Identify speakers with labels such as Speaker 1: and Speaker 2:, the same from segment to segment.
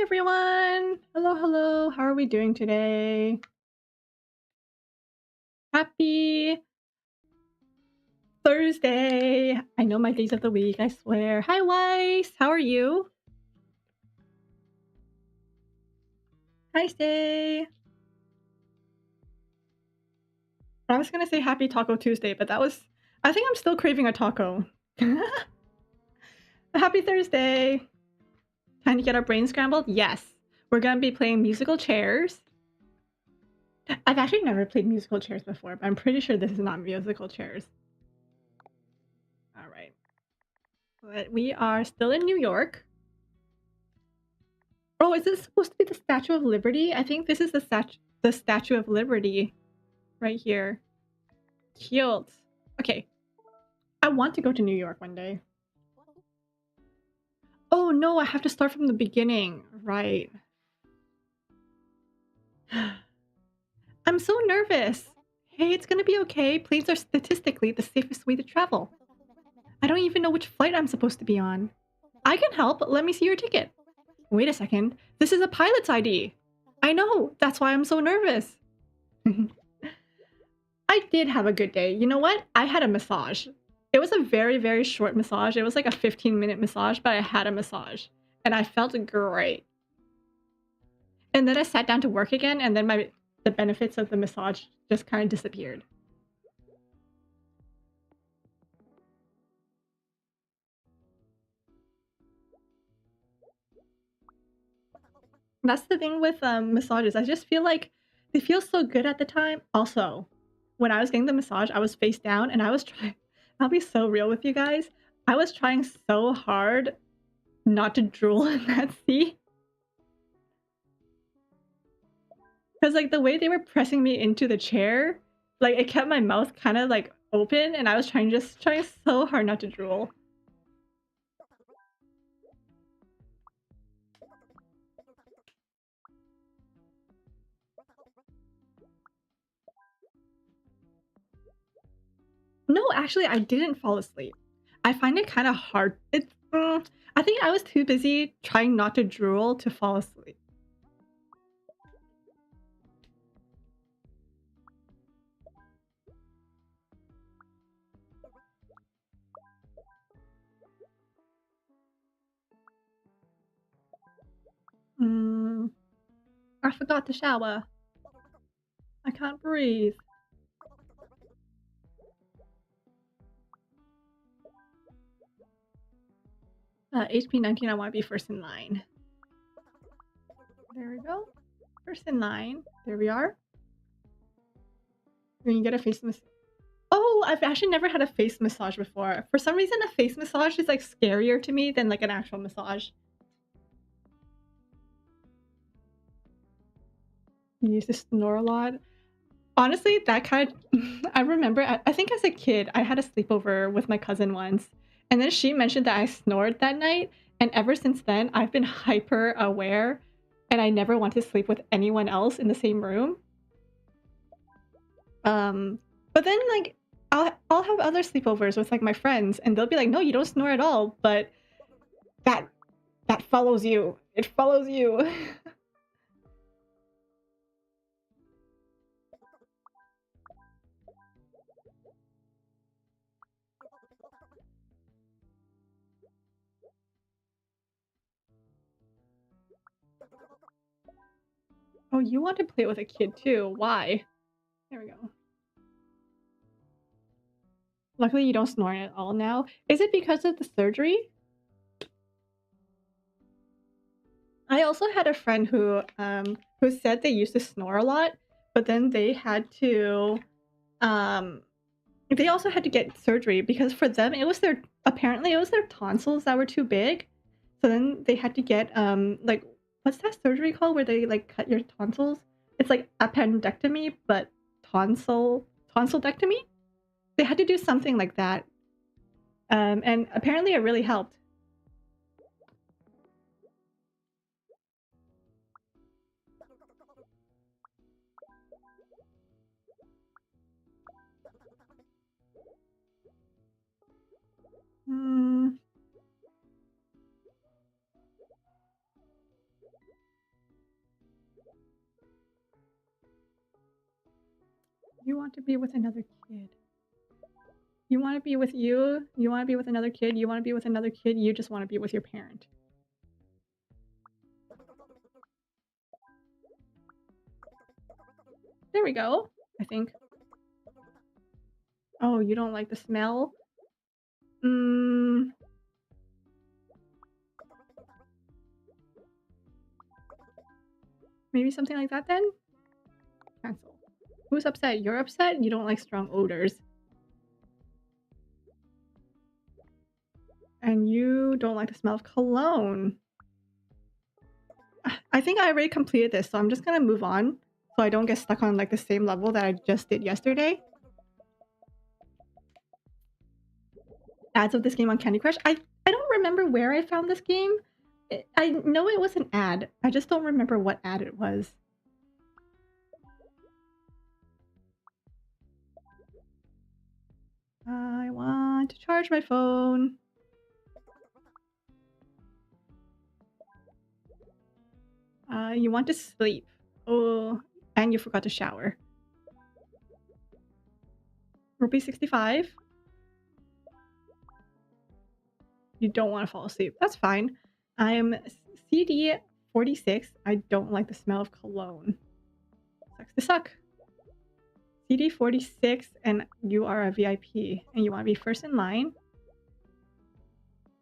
Speaker 1: everyone! Hello, hello. How are we doing today? Happy Thursday! I know my days of the week, I swear. Hi, Weiss! How are you? Hi, Stay! I was gonna say Happy Taco Tuesday, but that was... I think I'm still craving a taco. Happy Thursday! Time to get our brain scrambled? Yes. We're gonna be playing musical chairs. I've actually never played musical chairs before, but I'm pretty sure this is not musical chairs. Alright. But we are still in New York. Oh, is this supposed to be the Statue of Liberty? I think this is the Statue of Liberty right here. Cute. Okay. I want to go to New York one day. Oh no, I have to start from the beginning. Right. I'm so nervous. Hey, it's gonna be okay. Planes are statistically the safest way to travel. I don't even know which flight I'm supposed to be on. I can help. Let me see your ticket. Wait a second. This is a pilot's ID. I know. That's why I'm so nervous. I did have a good day. You know what? I had a massage. It was a very, very short massage. It was like a 15-minute massage, but I had a massage. And I felt great. And then I sat down to work again, and then the benefits of the massage just kind of disappeared. That's the thing with massages. I just feel like they feel so good at the time. Also, when I was getting the massage, I was face down and I was trying... I'll be so real with you guys. I was trying so hard not to drool in that seat. Because like the way they were pressing me into the chair, like it kept my mouth kind of like open and I was trying so hard not to drool. No, actually, I didn't fall asleep. I find it kind of hard. I think I was too busy trying not to drool to fall asleep. I forgot to shower. I can't breathe. HP 19, I want to be first in line. There we go. First in line. There we are. Then you get a face massage. Oh, I've actually never had a face massage before. For some reason, a face massage is like scarier to me than like an actual massage. You used to snore a lot. Honestly, that kind of... I remember, I think as a kid, I had a sleepover with my cousin once. And then she mentioned that I snored that night. And ever since then, I've been hyper aware. And I never want to sleep with anyone else in the same room. But then like I'll have other sleepovers with like my friends and they'll be like, no, you don't snore at all, but that follows you. It follows you. Oh, you want to play with a kid too. Why? There we go. Luckily you don't snore at all now. Is it because of the surgery? I also had a friend who said they used to snore a lot, but then they had to they also had to get surgery because for them it was their tonsils that were too big. So then they had to get like, what's that surgery called where they like cut your tonsils? It's like appendectomy, but tonsillectomy. They had to do something like that. And apparently it really helped. You want to be with another kid. You want to be with you. You want to be with another kid. You want to be with another kid. You just want to be with your parent. There we go, I think. Oh, you don't like the smell? Maybe something like that then? Cancel. Who's upset? You're upset? You don't like strong odors. And you don't like the smell of cologne. I think I already completed this, so I'm just gonna move on so I don't get stuck on like the same level that I just did yesterday. Ads of this game on Candy Crush. I don't remember where I found this game. I know it was an ad. I just don't remember what ad it was. I want to charge my phone. You want to sleep. Oh, and you forgot to shower. Rupee 65. You don't want to fall asleep. That's fine. I am CD 46. I don't like the smell of cologne. Sucks to suck. CD 46, and you are a VIP, and you want to be first in line.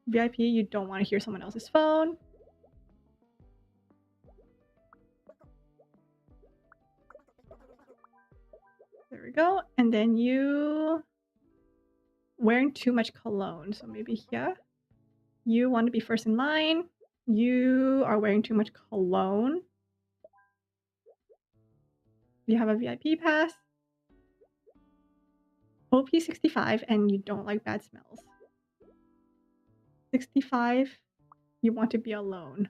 Speaker 1: VIP, you don't want to hear someone else's phone. There we go. And then you wearing too much cologne. So maybe here. You want to be first in line. You are wearing too much cologne. You have a VIP pass. OP 65, and you don't like bad smells. 65, you want to be alone.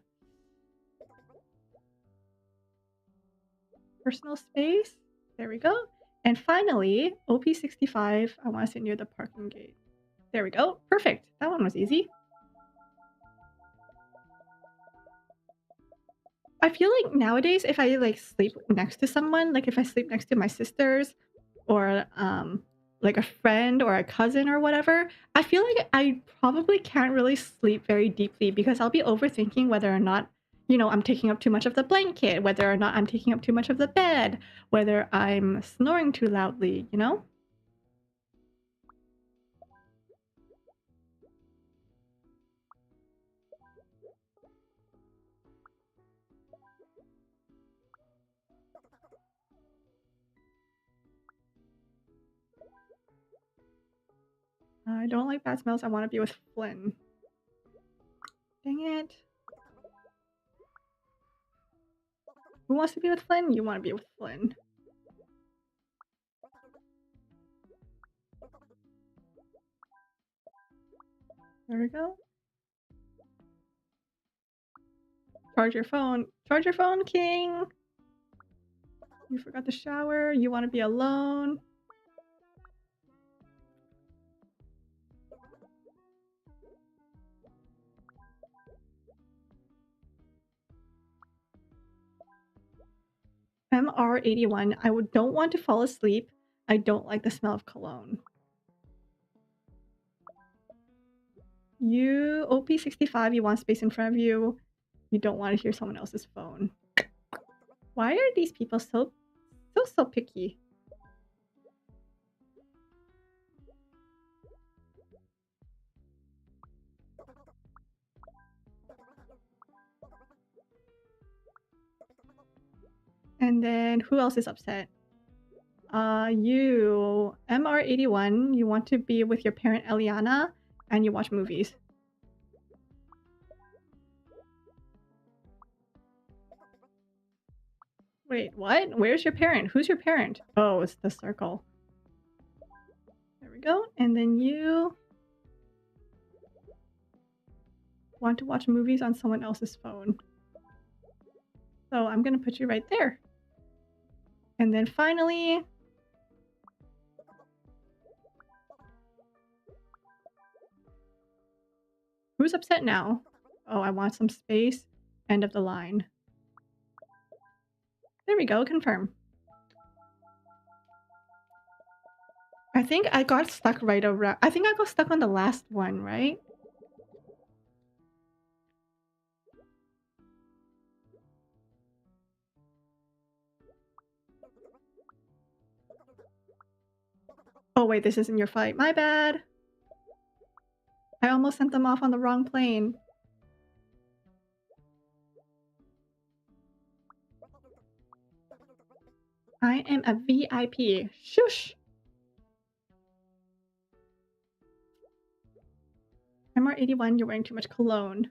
Speaker 1: Personal space. There we go. And finally, OP 65, I want to sit near the parking gate. There we go. Perfect. That one was easy. I feel like nowadays, if I like sleep next to someone, like if I sleep next to my sisters or like a friend or a cousin or whatever, I feel like I probably can't really sleep very deeply because I'll be overthinking whether or not, you know, I'm taking up too much of the blanket, whether or not I'm taking up too much of the bed, whether I'm snoring too loudly, you know? I don't like bad smells. I want to be with Flynn. Dang it. Who wants to be with Flynn? You want to be with Flynn. There we go. Charge your phone. Charge your phone, King! You forgot to shower. You want to be alone. MR81. I don't want to fall asleep. I don't like the smell of cologne. You OP65, you want space in front of you. You don't want to hear someone else's phone. Why are these people so picky? And then who else is upset? You MR81, you want to be with your parent Eliana and you watch movies. Wait, what? Where's your parent? Who's your parent? Oh, it's the circle. There we go. And then you want to watch movies on someone else's phone. So I'm gonna put you right there. And then finally, who's upset now? Oh, I want some space. End of the line. There we go, confirm. I think I got stuck right around. I think I got stuck on the last one, right? Oh wait, this isn't your fight. My bad. I almost sent them off on the wrong plane. I am a VIP. Shush! MR81, you're wearing too much cologne.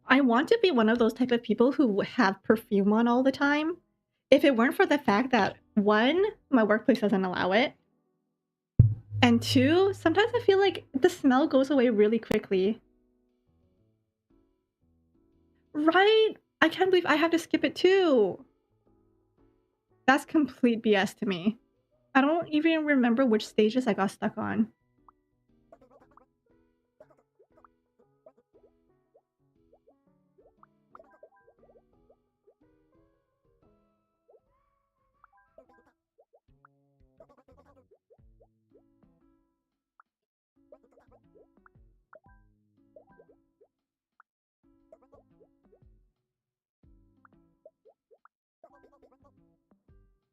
Speaker 1: I want to be one of those type of people who have perfume on all the time. If it weren't for the fact that, one, my workplace doesn't allow it, and two, sometimes I feel like the smell goes away really quickly. Right? I can't believe I have to skip it too. That's complete BS to me. I don't even remember which stages I got stuck on.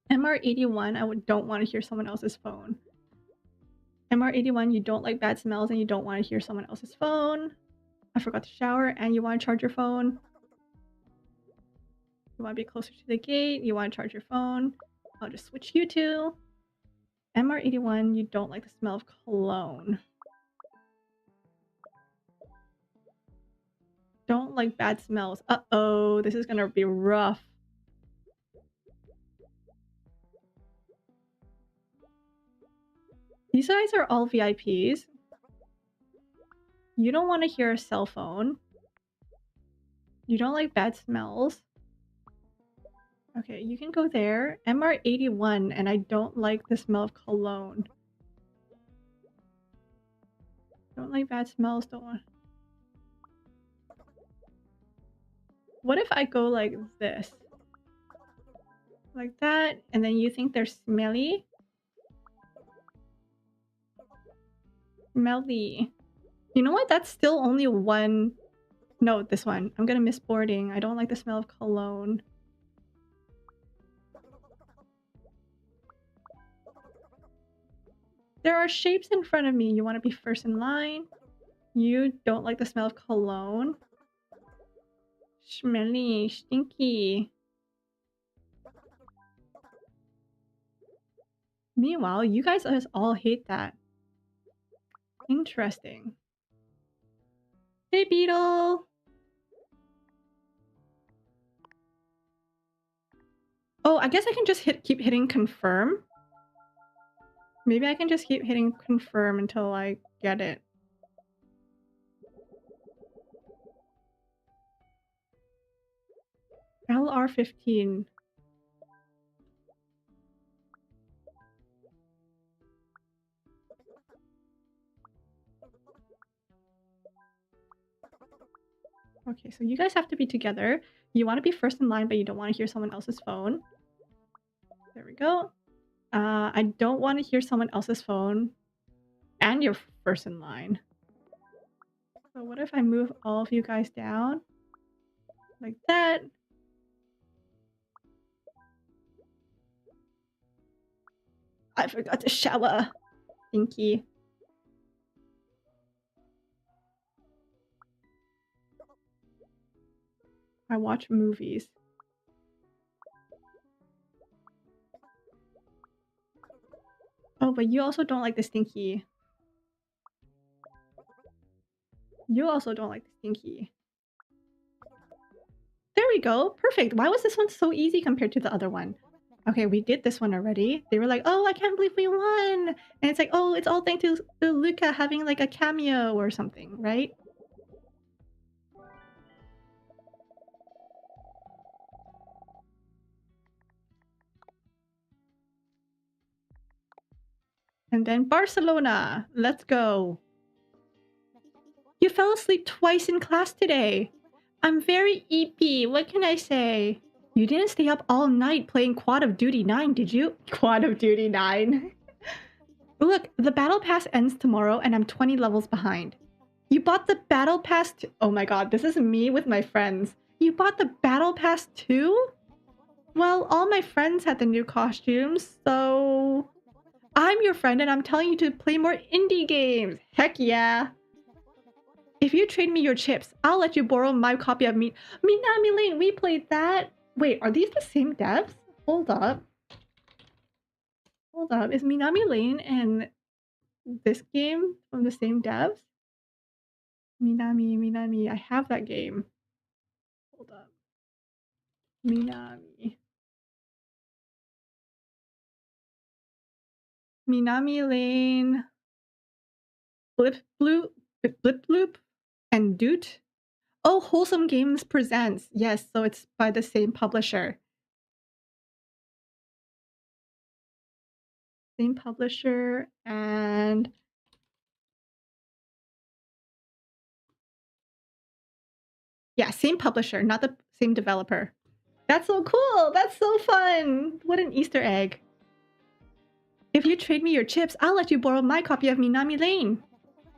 Speaker 1: MR81, I don't want to hear someone else's phone. MR81, you don't like bad smells and you don't want to hear someone else's phone. I forgot to shower and you want to charge your phone. You want to be closer to the gate. You want to charge your phone. I'll just switch you two. MR81, you don't like the smell of cologne. Don't like bad smells. Uh-oh, this is gonna be rough. These guys are all VIPs. You don't want to hear a cell phone. You don't like bad smells. Okay, you can go there. MR81, and I don't like the smell of cologne. Don't like bad smells, don't want... What if I go like this? Like that, and then you think they're smelly? Smelly. You know what? That's still only one... No, this one. I'm gonna miss boarding. I don't like the smell of cologne. There are shapes in front of me. You want to be first in line? You don't like the smell of cologne? Smelly, stinky. Meanwhile, you guys all hate that. Interesting. Hey, Beetle! Oh, I guess I can just keep hitting confirm. Maybe I can just keep hitting confirm until I get it. LR15. Okay, so you guys have to be together. You want to be first in line, but you don't want to hear someone else's phone. There we go. I don't want to hear someone else's phone. And you're first in line. So what if I move all of you guys down? Like that. I forgot to shower. Stinky. I watch movies. Oh, but you also don't like the stinky. You also don't like the stinky. There we go. Perfect. Why was this one so easy compared to the other one? Okay, we did this one already. They were like, oh, I can't believe we won. And it's like, oh, it's all thanks to Luca having like a cameo or something, right? And then Barcelona. Let's go. You fell asleep twice in class today. I'm very EP. What can I say? You didn't stay up all night playing Quad of Duty 9, did you? Quad of Duty 9. Look, the battle pass ends tomorrow and I'm 20 levels behind. You bought the battle pass oh my god, this is me with my friends. You bought the battle pass too? Well, all my friends had the new costumes, so... I'm your friend and I'm telling you to play more indie games. Heck yeah. If you trade me your chips, I'll let you borrow my copy of Minami Lane. We played that. Wait, are these the same devs? Hold up. Hold up. Is Minami Lane and this game from the same devs? Minami. I have that game. Hold up. Minami. Minami Lane. Blip Bloop and Doot. Oh, Wholesome Games presents. Yes, so it's by the same publisher. Same publisher and... yeah, same publisher, not the same developer. That's so cool! That's so fun! What an Easter egg. If you trade me your chips, I'll let you borrow my copy of Minami Lane.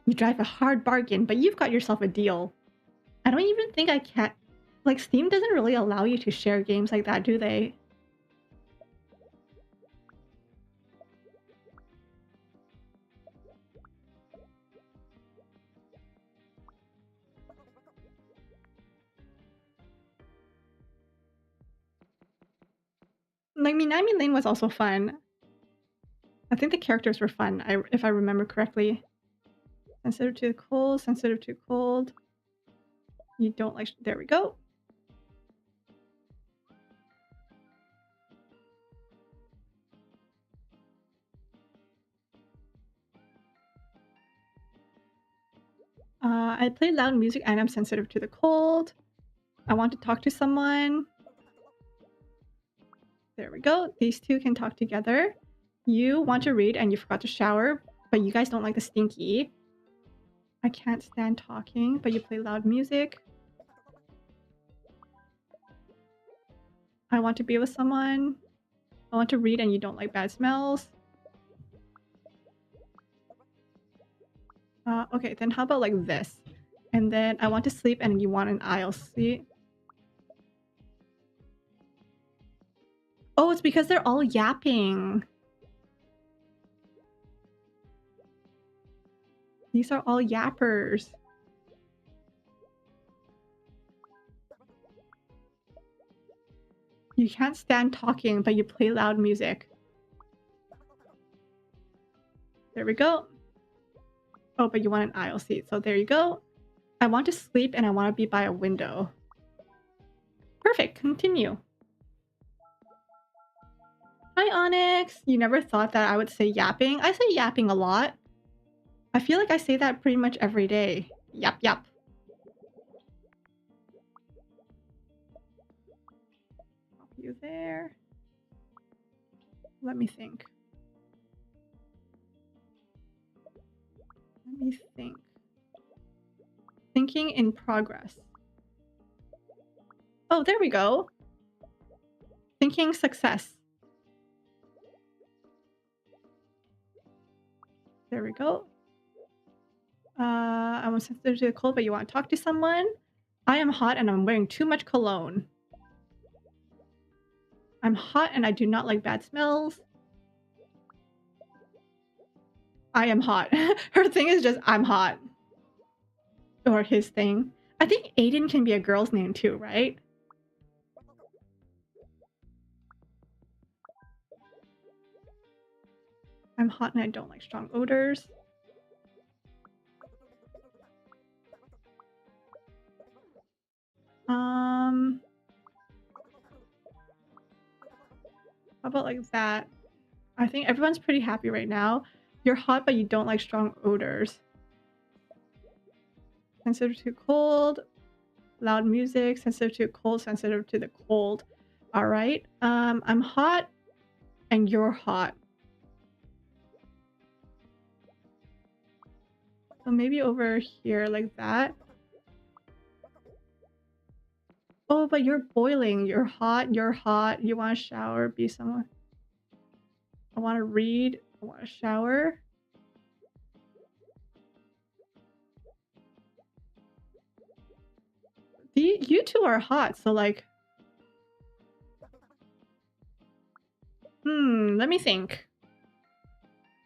Speaker 1: You drive a hard bargain, but you've got yourself a deal. I don't even think I can... like, Steam doesn't really allow you to share games like that, do they? Like, Minami Lane was also fun. I think the characters were fun, if I remember correctly. Sensitive to cold, sensitive to cold. You don't like... there we go. I play loud music and I'm sensitive to the cold. I want to talk to someone. There we go. These two can talk together. You want to read and you forgot to shower, but you guys don't like the stinky. I can't stand talking, but you play loud music. I want to be with someone. I want to read and you don't like bad smells. Okay, then how about like this? And then I want to sleep and you want an aisle seat. Oh, it's because they're all yapping. These are all yappers. You can't stand talking, but you play loud music. There we go. Oh, but you want an aisle seat, so there you go. I want to sleep and I want to be by a window. Perfect, continue. Hi, Onyx. You never thought that I would say yapping? I say yapping a lot. I feel like I say that pretty much every day. Yap, yap. Pop you there. Let me think. Let me think. Thinking in progress. Oh, there we go. Thinking success. There we go. I'm sensitive to the cold, but you want to talk to someone? I am hot and I'm wearing too much cologne. I'm hot and I do not like bad smells. I am hot. Her thing is just, I'm hot. Or his thing. I think Aiden can be a girl's name too, right? I'm hot and I don't like strong odors. How about like that? I think everyone's pretty happy right now. You're hot, but you don't like strong odors. Sensitive to cold. Loud music. Sensitive to cold. Sensitive to the cold. All right. I'm hot and you're hot. So maybe over here like that. but you're boiling. You're hot. You're hot. You want to shower? Be someone. I want to read. I want to shower. You two are hot, so like... let me think.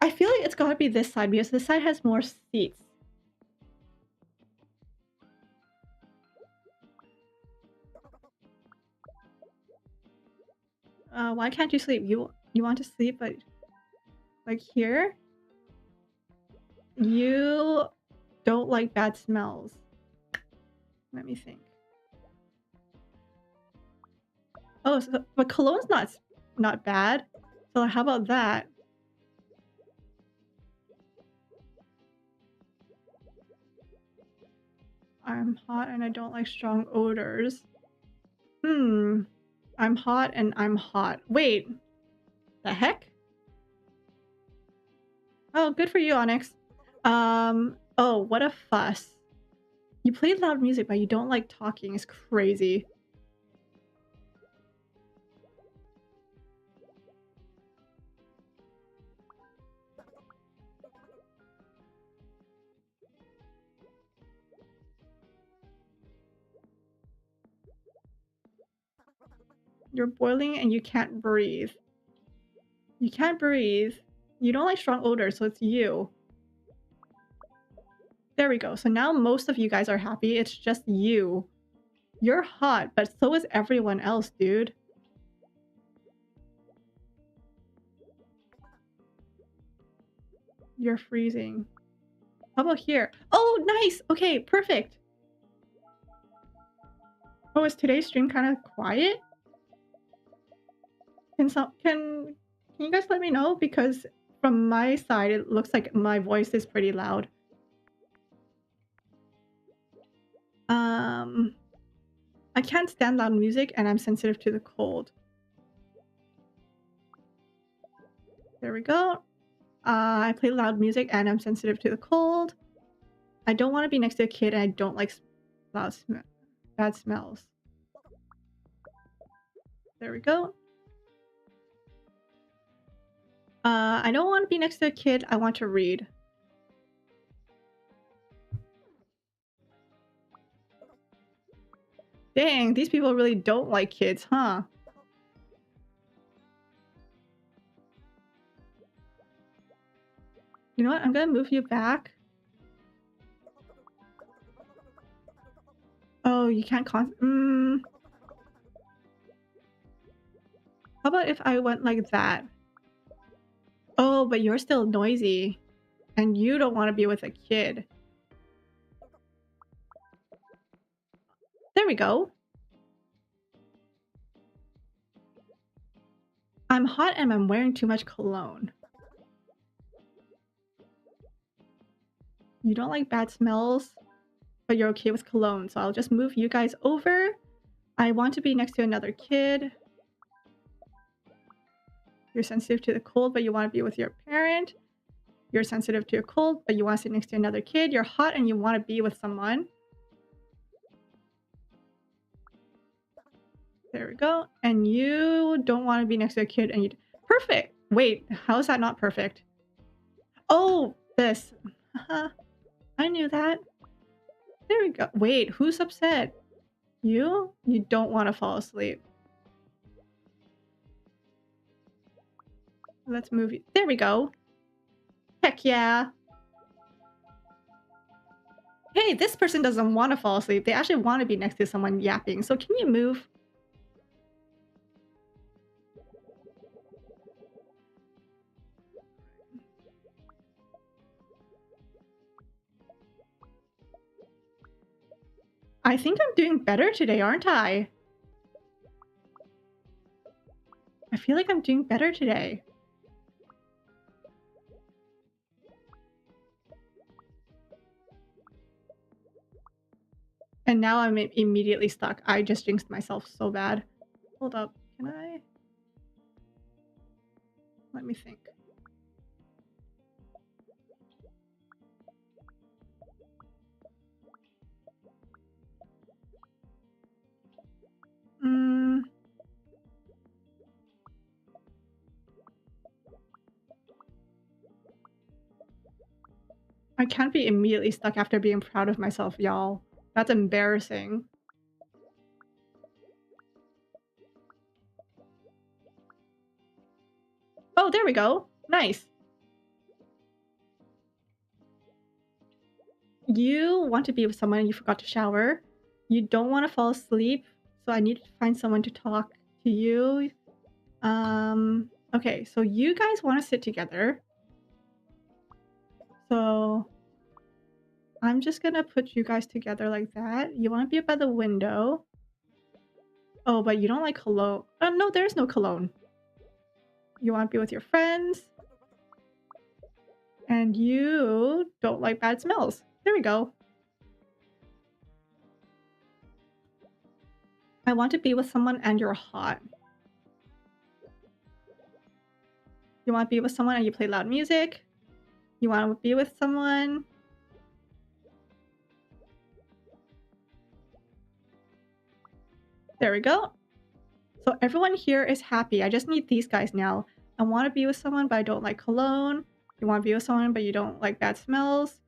Speaker 1: I feel like it's gotta be this side because this side has more seats. Why can't you sleep? You want to sleep, but like here? You don't like bad smells. Let me think. Oh, so, but cologne's not bad. So how about that? I'm hot and I don't like strong odors. I'm hot and I'm hot. Wait. The heck? Oh, good for you, Onyx. Oh, what a fuss. You play loud music, but you don't like talking. It's crazy. You're boiling and you can't breathe. You can't breathe. You don't like strong odors, so it's you. There we go. So now most of you guys are happy. It's just you. You're hot, but so is everyone else, dude. You're freezing. How about here? Oh, nice! Okay, perfect. Oh, is today's stream kind of quiet? Can you guys let me know? Because from my side, it looks like my voice is pretty loud. I can't stand loud music and I'm sensitive to the cold. There we go. I play loud music and I'm sensitive to the cold. I don't want to be next to a kid and I don't like bad smells. There we go. I don't want to be next to a kid. I want to read. Dang, these people really don't like kids, huh? You know what? I'm gonna move you back. Oh, you can't How about if I went like that? Oh, but you're still noisy. And you don't want to be with a kid. There we go. I'm hot and I'm wearing too much cologne. You don't like bad smells, but you're okay with cologne. So I'll just move you guys over. I want to be next to another kid. You're sensitive to the cold, but you want to be with your parent. You're sensitive to a cold, but you want to sit next to another kid. You're hot and you want to be with someone. There we go. And you don't want to be next to a kid and you... Perfect! Wait, how is that not perfect? Oh, this. I knew that. There we go. Wait, who's upset? You? You don't want to fall asleep. Let's move you. There we go. Heck yeah. Hey, this person doesn't want to fall asleep. They actually want to be next to someone yapping. So can you move? I think I'm doing better today, aren't I? I feel like I'm doing better today. And now I'm immediately stuck. I just jinxed myself so bad. Hold up. Can I? Let me think. I can't be immediately stuck after being proud of myself, y'all. That's embarrassing. Oh, there we go. Nice. You want to be with someone and you forgot to shower. You don't want to fall asleep, so I need to find someone to talk to you. Okay, so you guys want to sit together. So I'm just gonna put you guys together like that. You want to be by the window. Oh, but you don't like cologne. Oh, no, there's no cologne. You want to be with your friends. And you don't like bad smells. There we go. I want to be with someone and you're hot. You want to be with someone and you play loud music. You want to be with someone. There we go. So everyone here is happy. I just need these guys now. I want to be with someone, but I don't like cologne. You want to be with someone, but you don't like bad smells.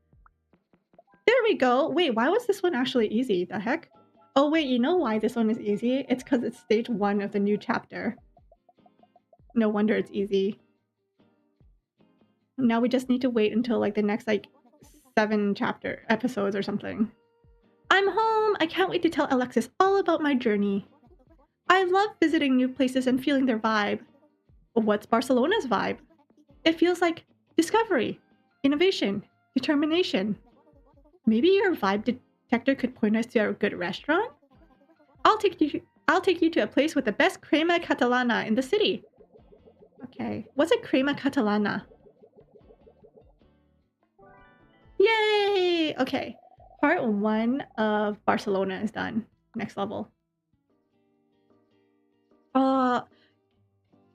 Speaker 1: There we go. Wait, why was this one actually easy? The heck? Oh, wait, you know why this one is easy? It's because it's stage 1 of the new chapter. No wonder it's easy. Now we just need to wait until like the next like 7 chapter episodes or something. I'm home! I can't wait to tell Alexis all about my journey. I love visiting new places and feeling their vibe. What's Barcelona's vibe? It feels like discovery, innovation, determination. Maybe your vibe detector could point us to a good restaurant? I'll take you to a place with the best crema catalana in the city. Okay, what's a crema catalana? Yay! Okay, part 1 of Barcelona is done. Next level.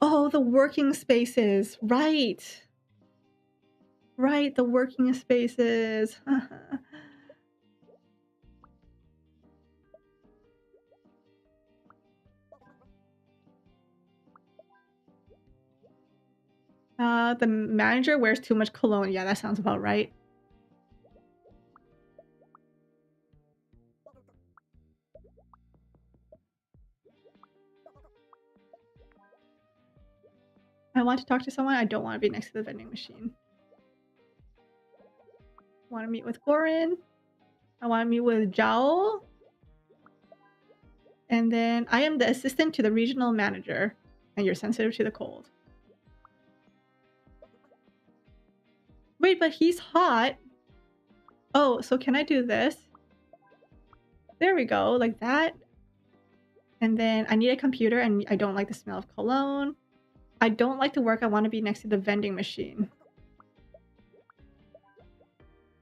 Speaker 1: Oh, the working spaces. Right. Right, the working spaces. The manager wears too much cologne. Yeah, that sounds about right. I want to talk to someone. I don't want to be next to the vending machine. I want to meet with Goran. I want to meet with Zhao. And then I am the assistant to the regional manager. And you're sensitive to the cold. Wait, but he's hot. Oh, so can I do this? There we go, like that. And then I need a computer and I don't like the smell of cologne. I don't like to work. I want to be next to the vending machine.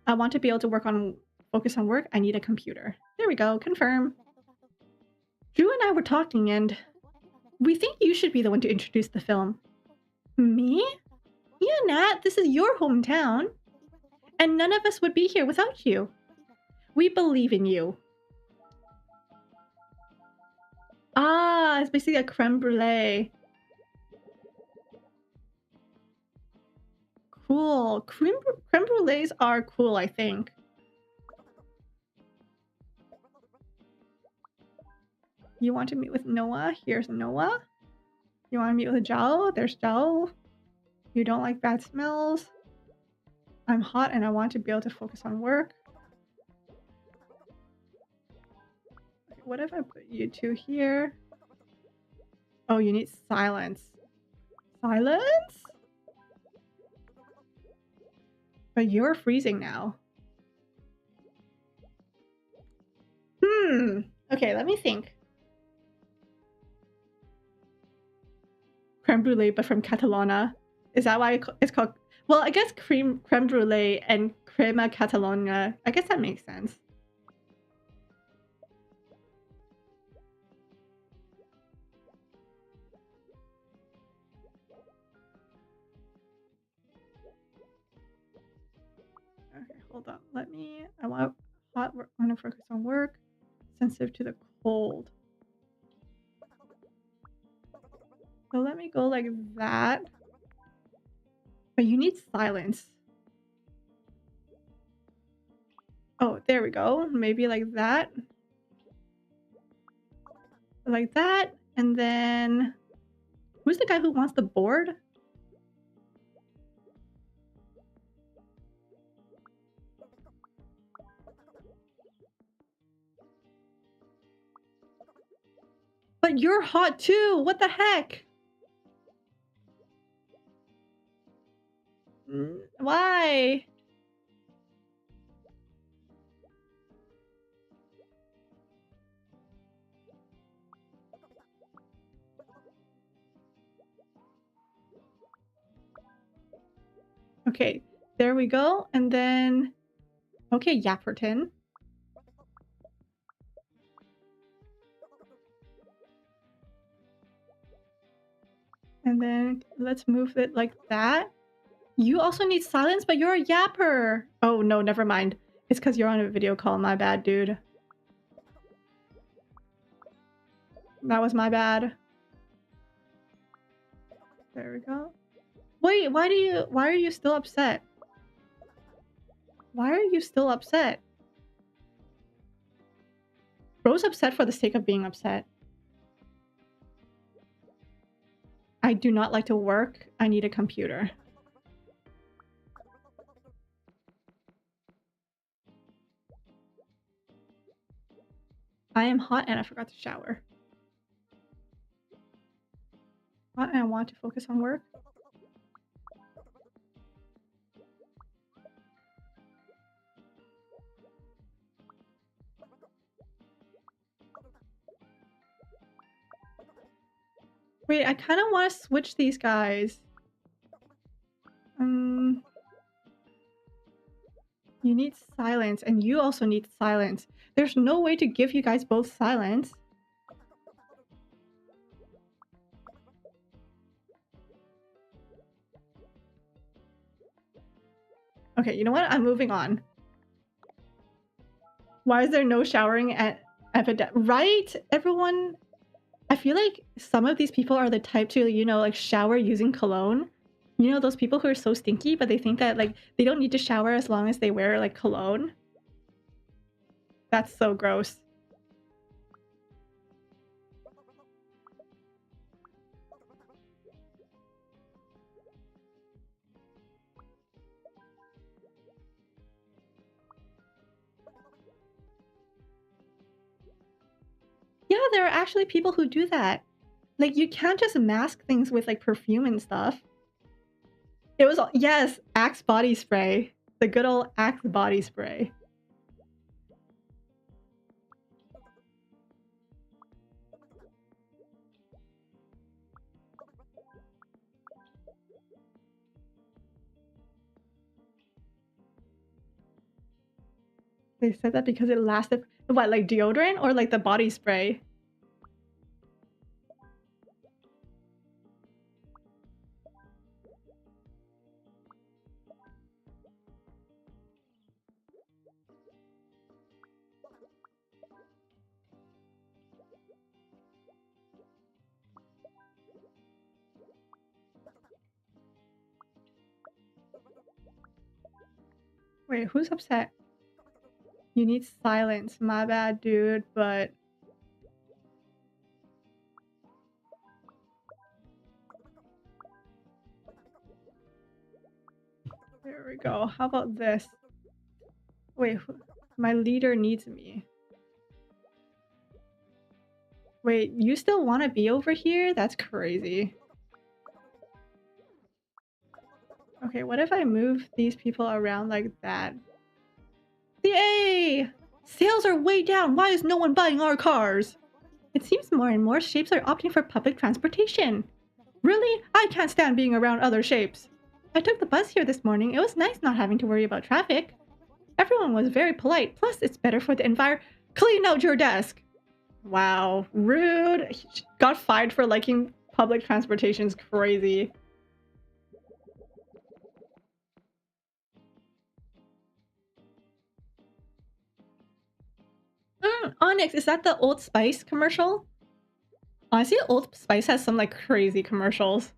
Speaker 1: I want to be able to focus on work. I need a computer. There we go. Confirm. Drew and I were talking and we think you should be the one to introduce the film. Me? Yeah, Nat, this is your hometown. And none of us would be here without you. We believe in you. Ah, it's basically a creme brulee. Cool. Creme brulees are cool, I think. You want to meet with Noah? Here's Noah. You want to meet with Zhao? There's Zhao. You don't like bad smells. I'm hot and I want to be able to focus on work. Okay, what if I put you two here? Oh, you need silence. Silence? But you're freezing now. Okay, let me think. Creme brulee, but from Catalana. Is that why it's called? Well, I guess creme brulee and crema catalana. I guess that makes sense. Okay, hold on. I want to focus on work. Sensitive to the cold. So let me go like that. But you need silence. Oh, there we go. Maybe like that. Like that. And then who's the guy who wants the board? But you're hot too. What the heck? Why? Okay, there we go. And then, okay, Yapperton. And then let's move it like that. You also need silence, but you're a yapper. Oh, no, never mind. It's because you're on a video call. My bad, dude. That was my bad. There we go. Wait, why are you still upset? Why are you still upset? Bro's upset for the sake of being upset. I do not like to work. I need a computer. I am hot and I forgot to shower. Hot and I want to focus on work. Wait, I kind of want to switch these guys. You need silence, and you also need silence. There's no way to give you guys both silence. Okay, you know what? I'm moving on. Why is there no showering at epidemic? Right? Everyone... I feel like some of these people are the type to, you know, like shower using cologne. You know, those people who are so stinky, but they think that like they don't need to shower as long as they wear like cologne. That's so gross. Yeah, there are actually people who do that. Like, you can't just mask things with like perfume and stuff. It was, yes, Axe body spray. The good old Axe body spray. They said that because it lasted... What, like deodorant or like the body spray? Wait, who's upset? You need silence. My bad, dude, but... There we go. How about this? Wait, my leader needs me. Wait, you still want to be over here? That's crazy. Okay, what if I move these people around like that? Yay! Sales are way down! Why is no one buying our cars? It seems more and more shapes are opting for public transportation. Really? I can't stand being around other shapes. I took the bus here this morning. It was nice not having to worry about traffic. Everyone was very polite. Plus, it's better for the environment. Clean out your desk! Wow, rude. He got fired for liking public transportation's crazy. Onyx, is that the Old Spice commercial? Honestly, Old Spice has some like crazy commercials.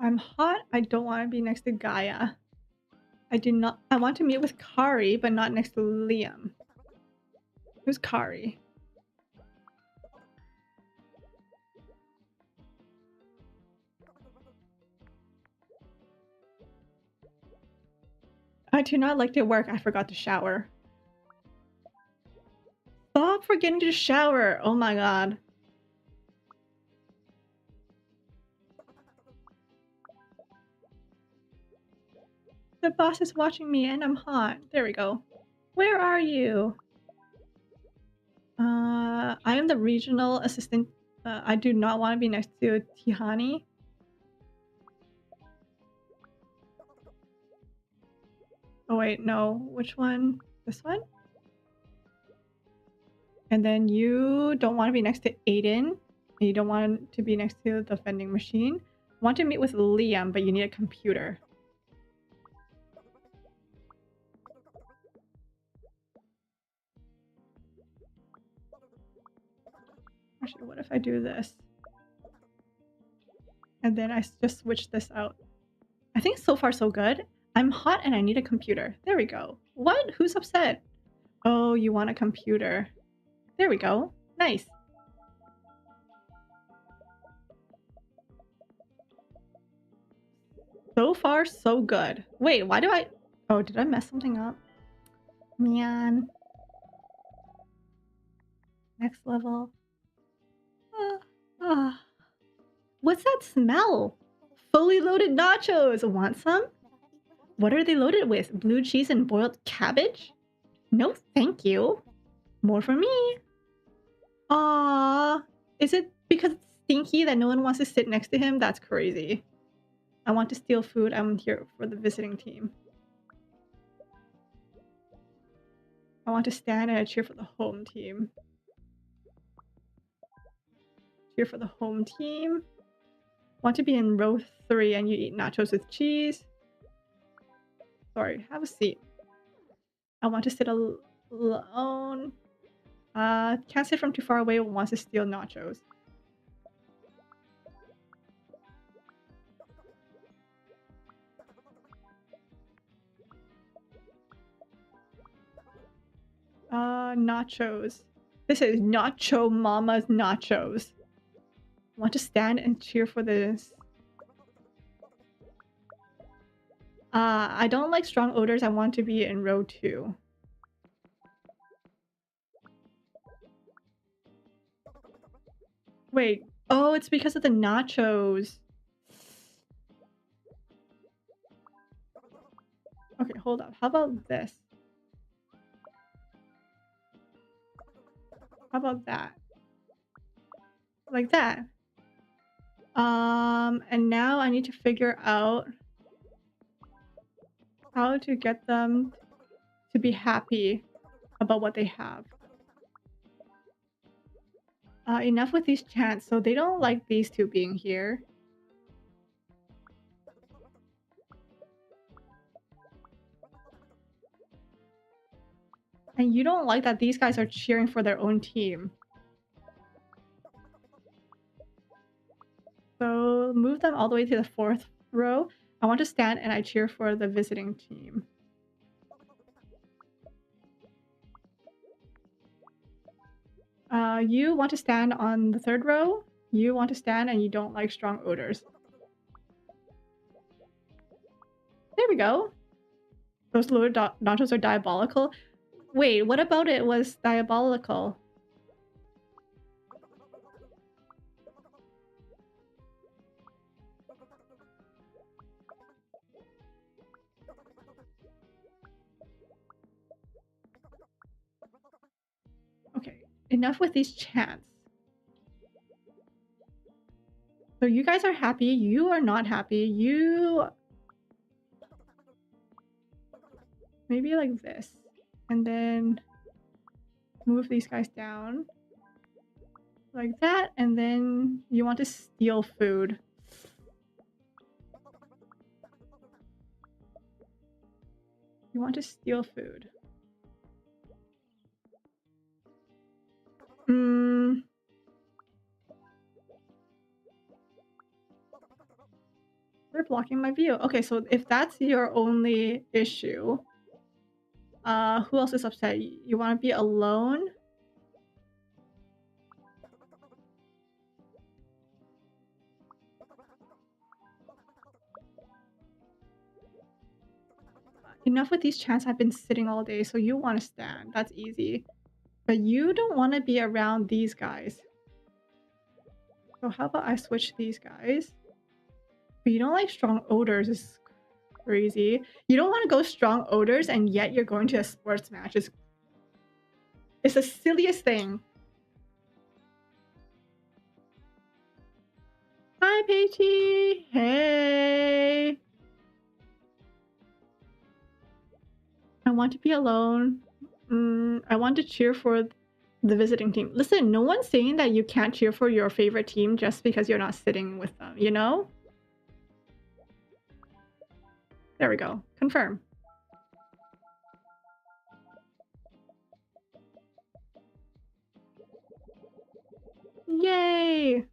Speaker 1: I'm hot. I don't want to be next to Gaia. I do not. I want to meet with Kari, but not next to Liam. Who's Kari? I do not like to work. I forgot to shower. Stop forgetting to shower. Oh my god. The boss is watching me and I'm hot. There we go. Where are you? I am the regional assistant. I do not want to be next to Tihani. Oh wait, no. Which one? This one? And then you don't want to be next to Aiden. And you don't want to be next to the vending machine. Want to meet with Liam, but you need a computer. Actually, what if I do this? And then I just switch this out. I think so far so good. I'm hot and I need a computer. There we go. What? Who's upset? Oh, you want a computer. There we go. Nice. So far so good. Wait, why do I... Oh, did I mess something up? Man. Next level. What's that smell? Fully loaded nachos. Want some? What are they loaded with? Blue cheese and boiled cabbage? No, thank you. More for me. Aww. Is it because it's stinky that no one wants to sit next to him? That's crazy. I want to steal food. I'm here for the visiting team. I want to stand and I cheer for the home team. Cheer for the home team. Want to be in row 3 and you eat nachos with cheese. Sorry, have a seat. I want to sit alone. Can't sit from too far away. Wants to steal nachos. Nachos. This is Nacho Mama's nachos. Want to stand and cheer for this. I don't like strong odors. I want to be in row 2. Wait. Oh, it's because of the nachos. Okay, hold up. How about this? How about that? Like that. And now I need to figure out how to get them to be happy about what they have. Enough with these chants. So they don't like these two being here. And you don't like that these guys are cheering for their own team. So move them all the way to the 4th row. I want to stand and I cheer for the visiting team. You want to stand on the 3rd row. You want to stand and you don't like strong odors. There we go. Those loaded nachos are diabolical. Wait, what about it was diabolical? Okay, enough with these chants. So you guys are happy, you are not happy, you... Maybe like this. And then move these guys down. Like that, and then you want to steal food. You want to steal food. They're blocking my view. Okay, so if that's your only issue, who else is upset? You want to be alone? Enough with these chants. I've been sitting all day, so you want to stand. That's easy. But you don't want to be around these guys. So how about I switch these guys? But you don't like strong odors. It's crazy. You don't want to go strong odors, and yet you're going to a sports match. It's the silliest thing. Hi, Peachy. Hey. I want to be alone. I want to cheer for the visiting team. Listen, no one's saying that you can't cheer for your favorite team just because you're not sitting with them, you know? There we go. Confirm. Yay!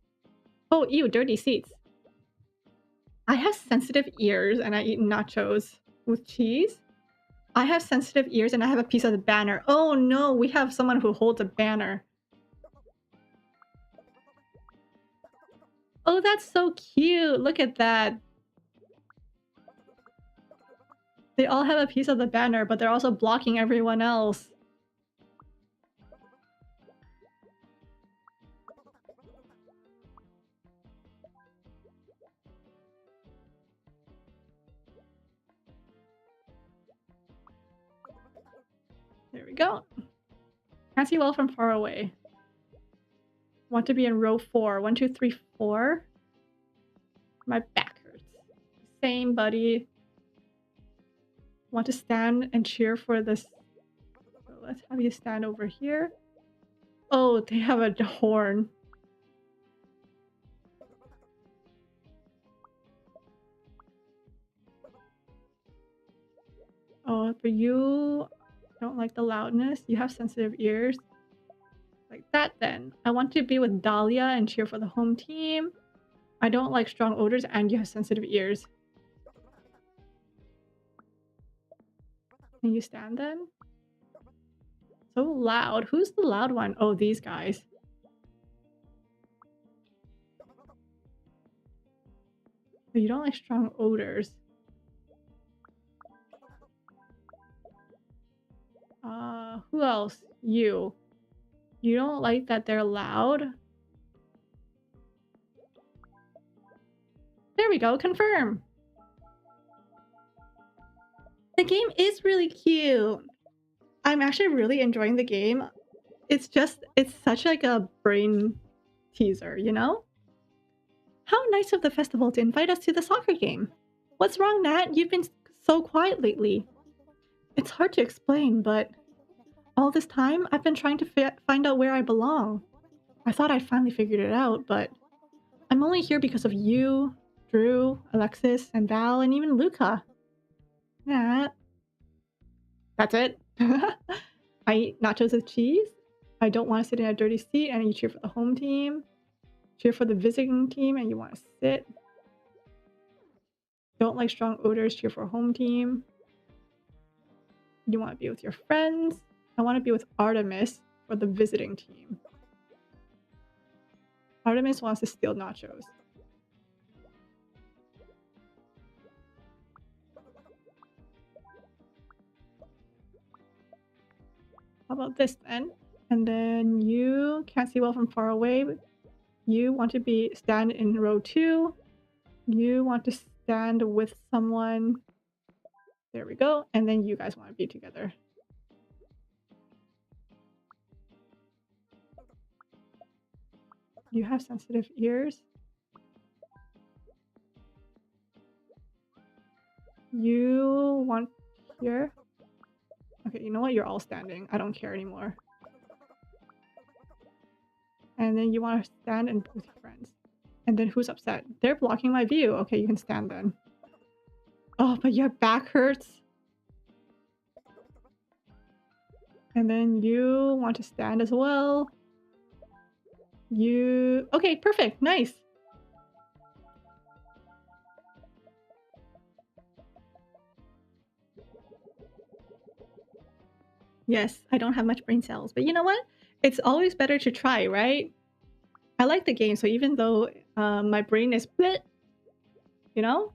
Speaker 1: Oh, ew, dirty seats. I have sensitive ears and I eat nachos with cheese. I have sensitive ears and I have a piece of the banner. Oh no, we have someone who holds a banner. Oh, that's so cute. Look at that. They all have a piece of the banner, but they're also blocking everyone else. There we go. Can't see well from far away. Want to be in row 4. 1, 2, 3, 4. My back hurts. Same, buddy. Want to stand and cheer for this. So let's have you stand over here. Oh, they have a horn. Oh, but you don't like the loudness. You have sensitive ears. Like that then. I want to be with Dahlia and cheer for the home team. I don't like strong odors and you have sensitive ears. Can you stand then? So loud. Who's the loud one? Oh, these guys. But you don't like strong odors. Who else? You. You don't like that they're loud? There we go, confirm. The game is really cute. I'm actually really enjoying the game. It's such like a brain teaser, you know? How nice of the festival to invite us to the soccer game. What's wrong, Nat? You've been so quiet lately. It's hard to explain, but all this time I've been trying to find out where I belong. I thought I'd finally figured it out, but I'm only here because of you, Drew, Alexis, and Val, and even Luca. Nat. That's it. I eat nachos with cheese. I don't want to sit in a dirty seat, and you cheer for the home team. Cheer for the visiting team, and you want to sit. Don't like strong odors, cheer for home team. You want to be with your friends. I want to be with Artemis for the visiting team. Artemis wants to steal nachos. How about this then? And then you can't see well from far away. You want to stand in row 2. You want to stand with someone. There we go. And then you guys want to be together. You have sensitive ears. You want here. Okay, you know what? You're all standing. I don't care anymore. And then you want to stand and with your friends. And then who's upset? They're blocking my view. Okay, you can stand then. Oh, but your back hurts. And then you want to stand as well. Okay, perfect. Nice. Yes, I don't have much brain cells, but you know what? It's always better to try, right? I like the game, so even though my brain is split, you know,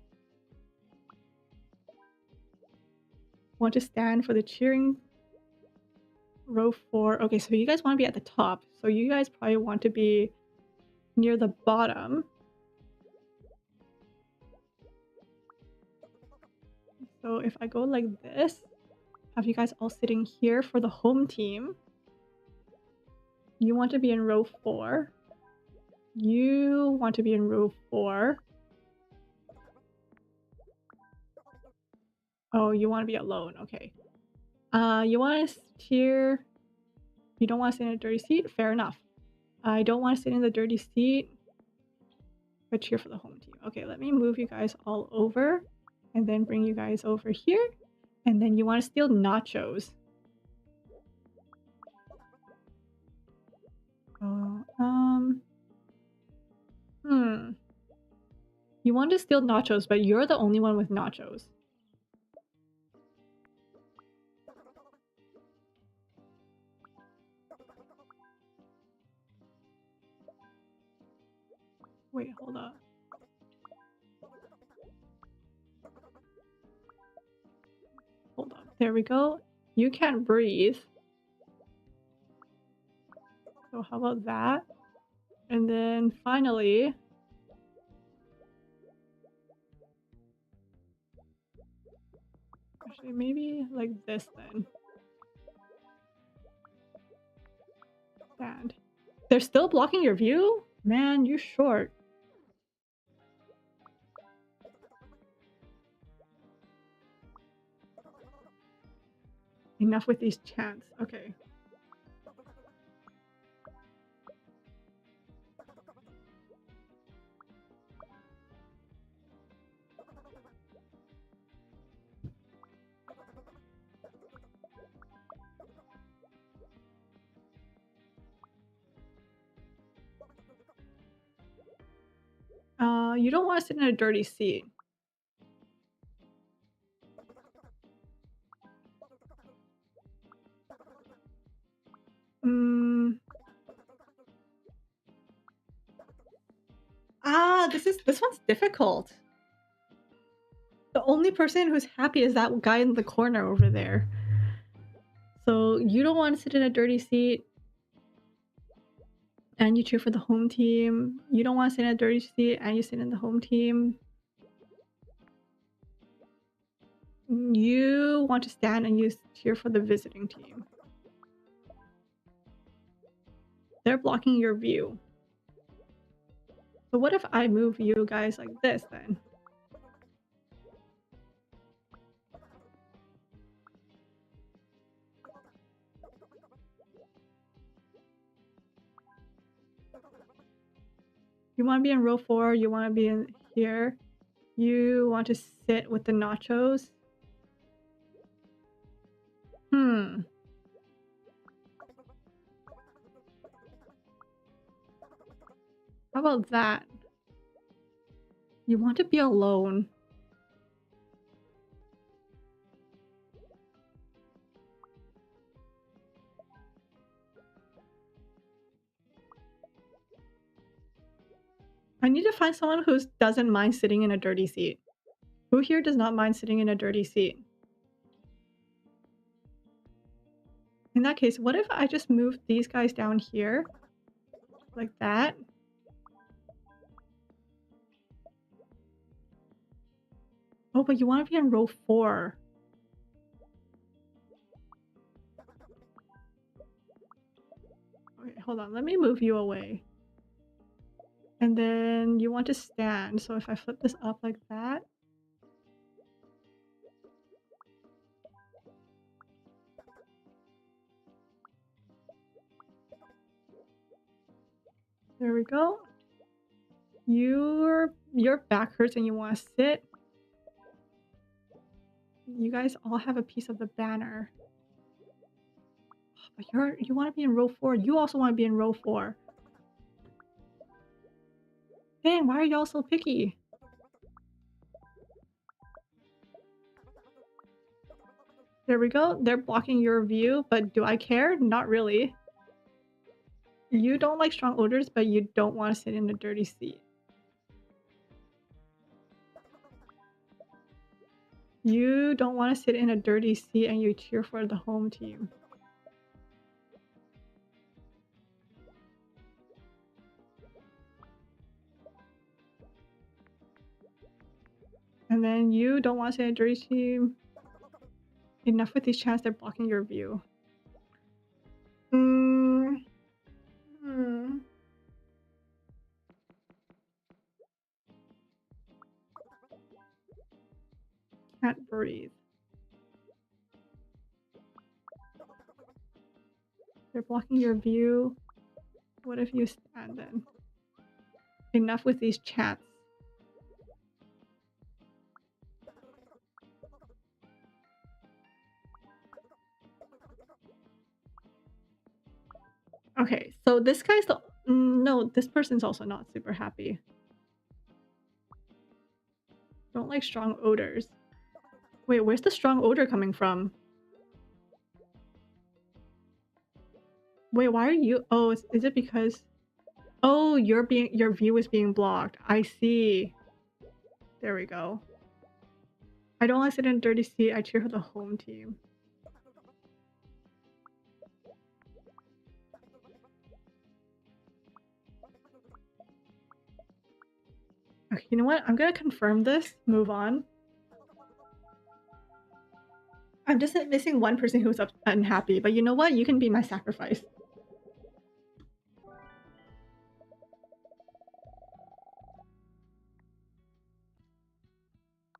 Speaker 1: want to stand for the cheering row 4. Okay, so you guys want to be at the top, so you guys probably want to be near the bottom. So if I go like this, have you guys all sitting here for the home team. You want to be in row 4. You want to be in row 4. Oh, you want to be alone. Okay. You want to cheer. You don't want to sit in a dirty seat. Fair enough. I don't want to sit in the dirty seat, but cheer for the home team. Okay, let me move you guys all over and then bring you guys over here. And then you want to steal nachos. Oh, You want to steal nachos, but you're the only one with nachos. Wait, hold up. Hold up. There we go. You can't breathe. So how about that? And then finally, actually maybe like this then. Stand. They're still blocking your view? Man, you short. Enough with these chants. Okay. You don't want to sit in a dirty seat. This one's difficult. The only person who's happy is that guy in the corner over there. So you don't want to sit in a dirty seat. And you cheer for the home team. You don't want to sit in a dirty seat and you sit in the home team. You want to stand and you cheer for the visiting team. They're blocking your view. So what if I move you guys like this then? You want to be in row 4, you want to be in here. You want to sit with the nachos. How about that? You want to be alone. I need to find someone who doesn't mind sitting in a dirty seat. Who here does not mind sitting in a dirty seat? In that case, what if I just move these guys down here? Like that? Oh, but you want to be in row 4. Okay, hold on. Let me move you away. And then you want to stand. So if I flip this up like that. There we go. Your back hurts and you want to sit. You guys all have a piece of the banner. But you want to be in row 4. You also want to be in row 4. Dang, why are y'all so picky? There we go. They're blocking your view, but do I care? Not really. You don't like strong odors, but you don't want to sit in a dirty seat. You don't want to sit in a dirty seat and you cheer for the home team. And then you don't want to sit in a dirty team. Enough with these chants, they're blocking your view. Hmm. Can't breathe. They're blocking your view. What if you stand then? Enough with these chants. Okay, so this guy's the... no, this person's also not super happy. Don't like strong odors. Wait, where's the strong odor coming from? Wait, why are you... oh, is it because... oh, your view is being blocked. I see. There we go. I don't like sitting in a dirty seat. I cheer for the home team. Okay, you know what? I'm gonna confirm this. Move on. I'm just missing one person who's unhappy, but you know what? You can be my sacrifice.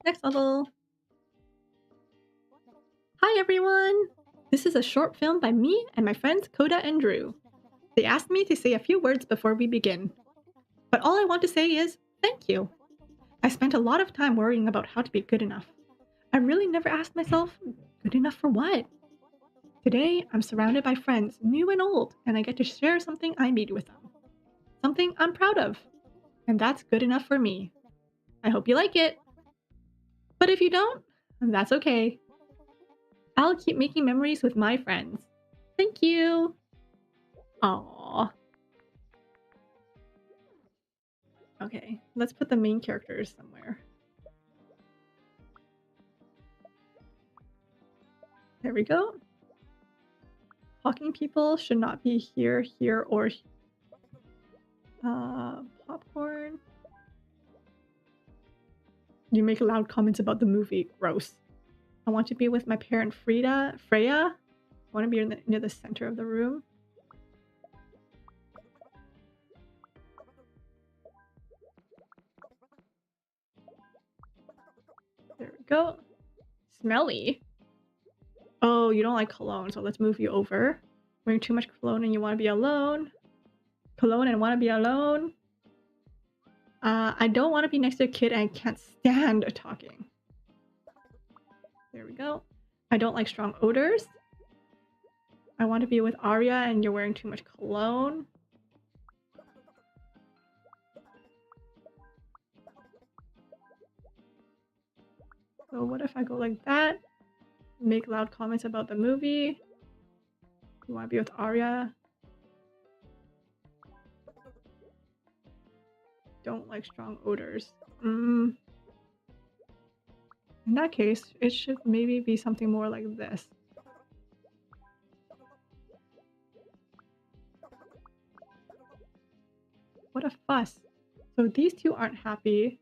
Speaker 1: Next level. Hi everyone! This is a short film by me and my friends Coda and Drew. They asked me to say a few words before we begin. But all I want to say is thank you. I spent a lot of time worrying about how to be good enough. I really never asked myself, good enough for what? Today, I'm surrounded by friends, new and old, and I get to share something I made with them. Something I'm proud of. And that's good enough for me. I hope you like it. But if you don't, that's okay. I'll keep making memories with my friends. Thank you. Aww. Okay, let's put the main characters somewhere. There we go. Talking people should not be here, here, or... popcorn. You make loud comments about the movie. Gross. I want to be with my parent Freya. I want to be near the center of the room. There we go. Smelly. Oh, you don't like cologne, so let's move you over. Wearing too much cologne and you want to be alone. Cologne and want to be alone. I don't want to be next to a kid and I can't stand talking. There we go. I don't like strong odors. I want to be with Arya and you're wearing too much cologne. So what if I go like that? Make loud comments about the movie. You want to be with Arya. Don't like strong odors. In that case, it should maybe be something more like this. What a fuss. So these two aren't happy.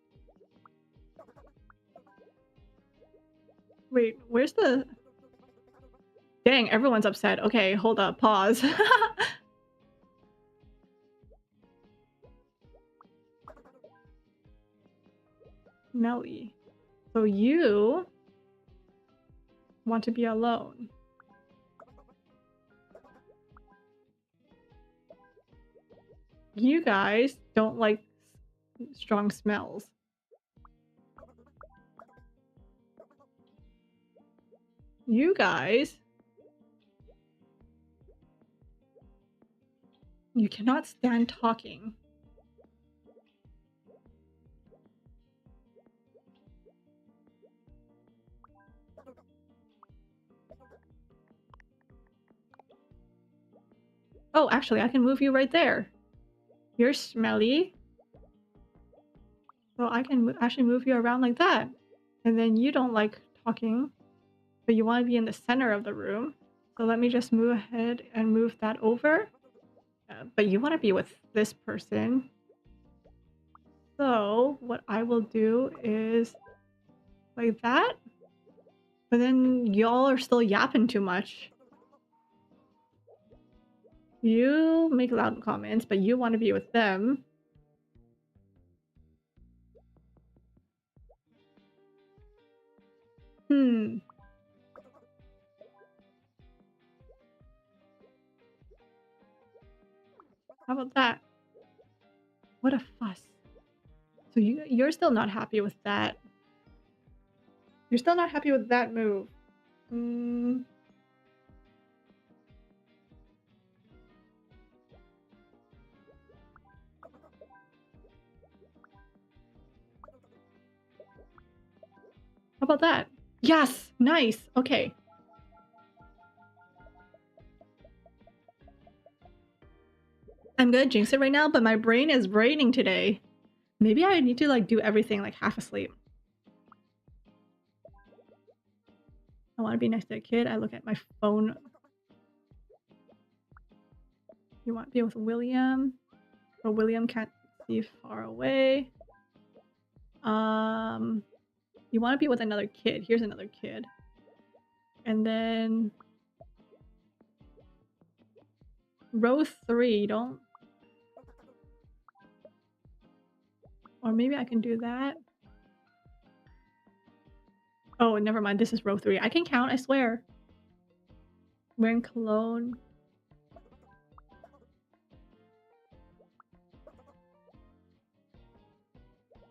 Speaker 1: Wait, where's the... dang, everyone's upset. Okay, hold up, pause. Melly. So you want to be alone. You guys don't like strong smells. You guys... you cannot stand talking. Oh, actually, I can move you right there. You're smelly. So I can actually move you around like that. And then you don't like talking, but you want to be in the center of the room. So let me just move ahead and move that over. But you want to be with this person. So what I will do is like that. But then y'all are still yapping too much. You make loud comments, but you want to be with them. How about that? What a fuss. So you're still not happy with that. You're still not happy with that move. How about that? Yes! Nice! Okay. I'm gonna jinx it right now, but my brain is braining today. Maybe I need to like do everything like half asleep. I want to be next to a kid. I look at my phone. You want to be with William? But William can't see far away. You want to be with another kid. Here's another kid. And then row 3, don't... Or maybe I can do that. Oh, never mind. This is row 3. I can count, I swear. Wearing cologne.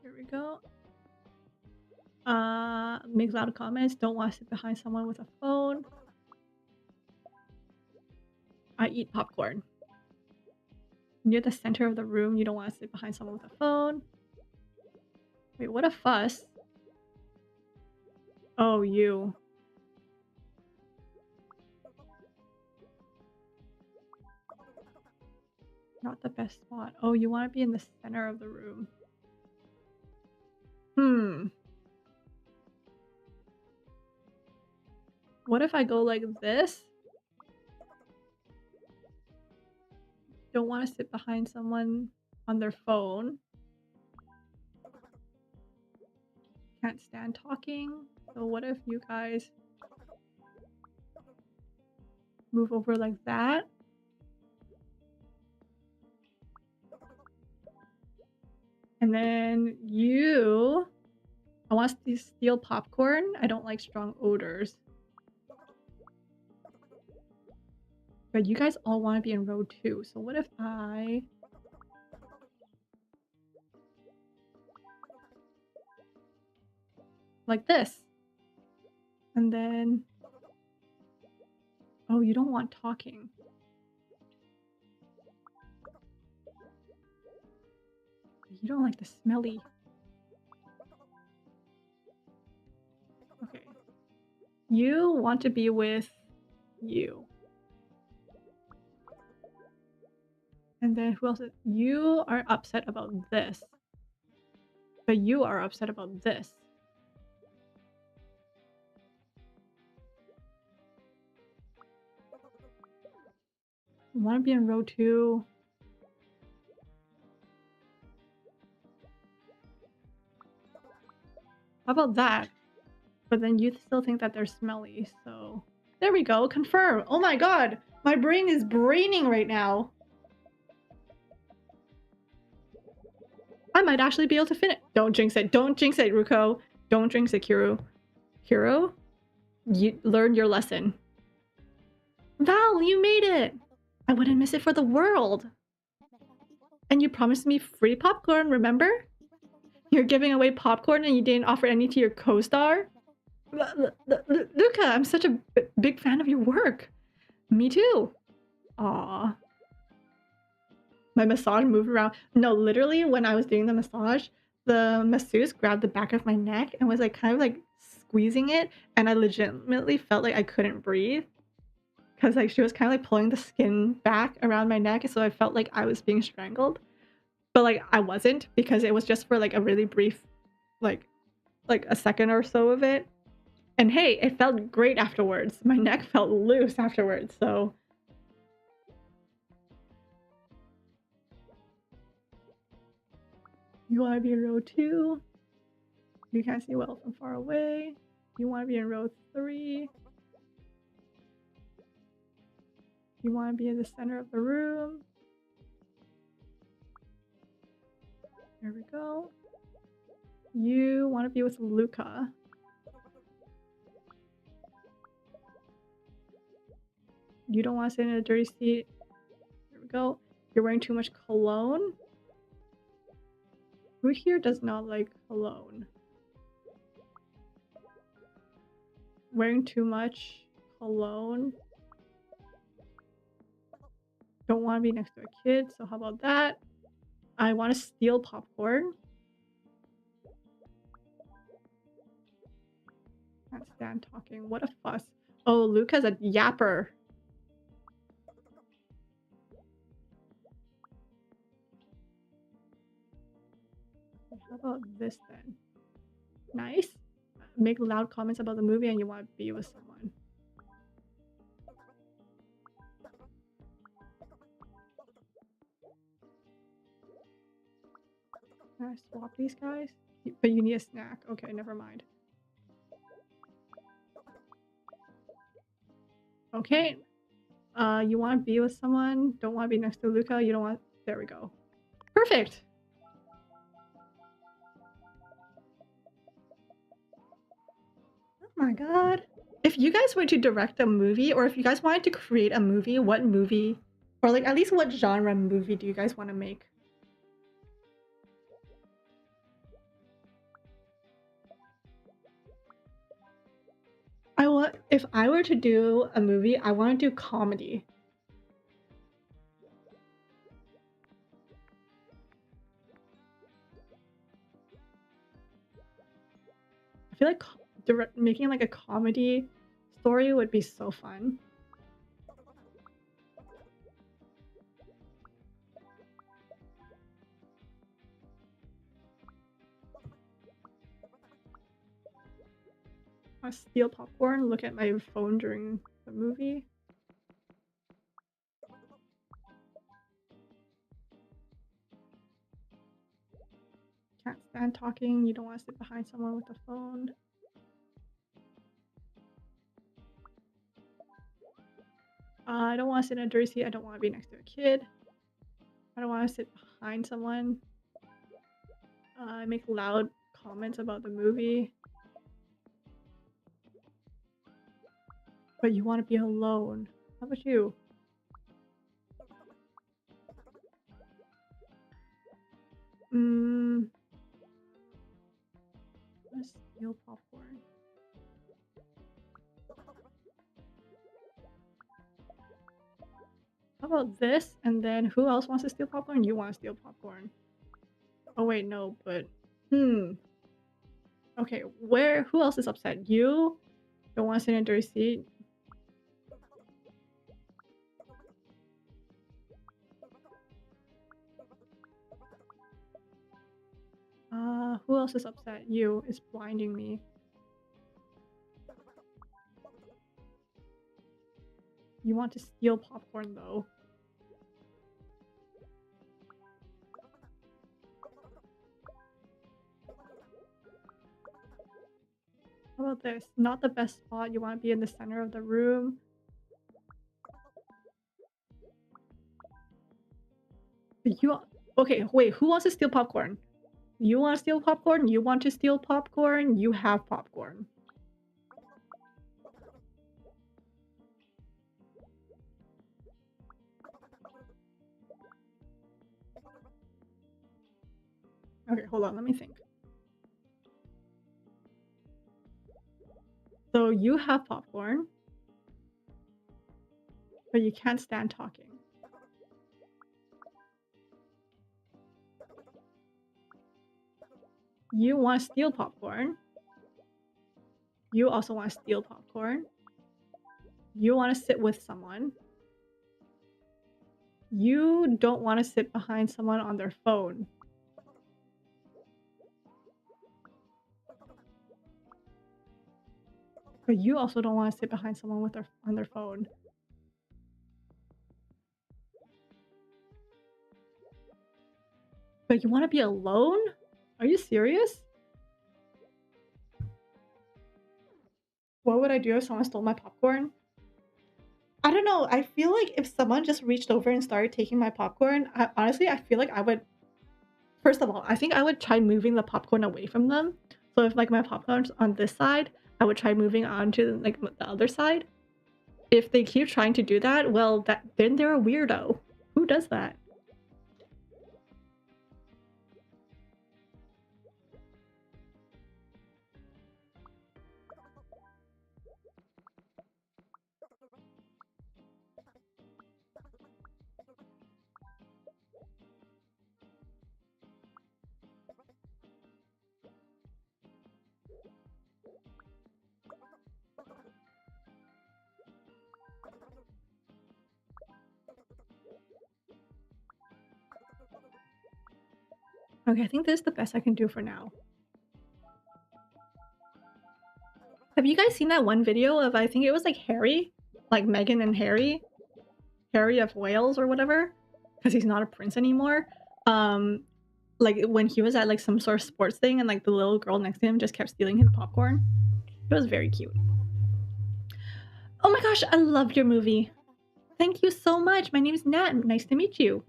Speaker 1: Here we go. Make loud comments. Don't want to sit behind someone with a phone. I eat popcorn. Near the center of the room. You don't want to sit behind someone with a phone. Wait, what a fuss. Oh, you. Not the best spot. Oh, you want to be in the center of the room. What if I go like this? Don't want to sit behind someone on their phone. Can't stand talking. So what if you guys move over like that? And then you... I want to steal popcorn. I don't like strong odors. But you guys all want to be in row 2. So what if I... like this. And then... oh, you don't want talking. You don't like the smelly. Okay. You want to be with you. And then who else? You are upset about this. But you are upset about this. You want to be in row 2. How about that? But then you still think that they're smelly, so... there we go, confirm! Oh my god! My brain is braining right now! I might actually be able to finish. Don't jinx it. Don't jinx it, Ruko. Don't jinx it, Kiro. Kiro? You learn your lesson. Val, you made it! I wouldn't miss it for the world! And you promised me free popcorn, remember? You're giving away popcorn and you didn't offer any to your co-star? Luca, I'm such a big fan of your work. Me too. Aww. My massage moved around. No, literally, when I was doing the massage, the masseuse grabbed the back of my neck and was like kind of like squeezing it, and I legitimately felt like I couldn't breathe. because like she was kind of like pulling the skin back around my neck, so I felt like I was being strangled, but like I wasn't because it was just for like a really brief, like a second or so of it. And hey, it felt great afterwards. My neck felt loose afterwards, so. You want to be in row 2. You can't see well from far away. You want to be in row 3. You want to be in the center of the room. There we go. You want to be with Luca. You don't want to sit in a dirty seat. There we go. You're wearing too much cologne. Who here does not like cologne? Wearing too much cologne. Don't want to be next to a kid, so how about that? I want to steal popcorn. Can't stand talking. What a fuss. Oh, Luca's a yapper. How about this then? Nice. Make loud comments about the movie and you want to be with someone. Can I swap these guys? But you need a snack. Okay, never mind. Okay. You want to be with someone? Don't want to be next to Luca? You don't want... There we go. Perfect! Oh my god. If you guys were to direct a movie, or if you guys wanted to create a movie, what movie, or like at least what genre movie do you guys want to make? If I were to do a movie, I want to do comedy. I feel like making like a comedy story would be so fun. I steal popcorn, look at my phone during the movie. Can't stand talking, you don't want to sit behind someone with a phone. I don't want to sit in a dirty seat, I don't want to be next to a kid. I don't want to sit behind someone. I make loud comments about the movie. But you want to be alone. How about you? Let's steal popcorn. How about this? And then who else wants to steal popcorn? You want to steal popcorn. Oh wait, no, but okay, who else is upset? You don't want to sit in a dirty seat. Who else is upset? You is blinding me. You want to steal popcorn though. How about this? Not the best spot. You want to be in the center of the room. Okay, wait, who wants to steal popcorn? You want to steal popcorn? You want to steal popcorn? You have popcorn. Okay, hold on, let me think. So you have popcorn, but you can't stand talking. You want to steal popcorn. You also want to steal popcorn. You want to sit with someone. You don't want to sit behind someone on their phone. But you also don't want to sit behind someone with on their phone. But you want to be alone? Are you serious? What would I do if someone stole my popcorn? I don't know. I feel like if someone just reached over and started taking my popcorn, honestly, I feel like I would. First of all, I think I would try moving the popcorn away from them. So if like my popcorn's on this side, I would try moving on to like the other side. If they keep trying to do that, well, then they're a weirdo. Who does that? Okay, I think this is the best I can do for now. Have you guys seen that one video of, I think it was like Harry? Like Meghan and Harry? Harry of Wales or whatever? Because he's not a prince anymore. Like when he was at like some sort of sports thing and like the little girl next to him just kept stealing his popcorn. It was very cute. Oh my gosh, I love your movie. Thank you so much. My name is Nat. Nice to meet you.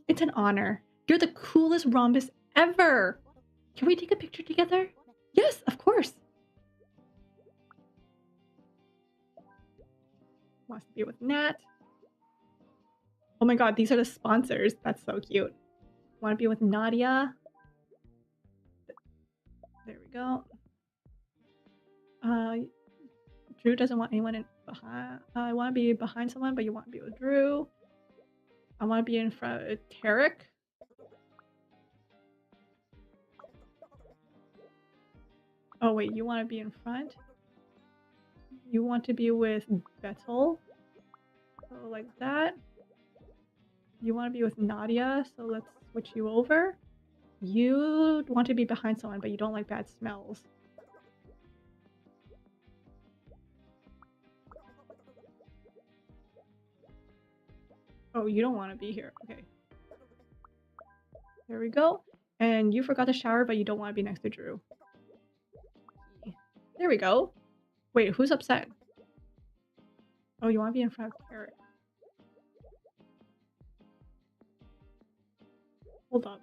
Speaker 1: It's an honor. You're the coolest rhombus ever. Can we take a picture together? Yes, of course. Wants to be with Nat. Oh my god, these are the sponsors. That's so cute. Want to be with Nadia. There we go. Drew doesn't want anyone in behind. I want to be behind someone, but you want to be with Drew. I want to be in front of Tarek. Oh wait, you want to be in front? You want to be with Betel. So like that. You want to be with Nadia, so let's switch you over. You want to be behind someone, but you don't like bad smells. Oh, you don't want to be here. Okay. There we go. And you forgot to shower, but you don't want to be next to Drew. There we go. Wait, who's upset? Oh, you want to be in front of Tarek. Hold up.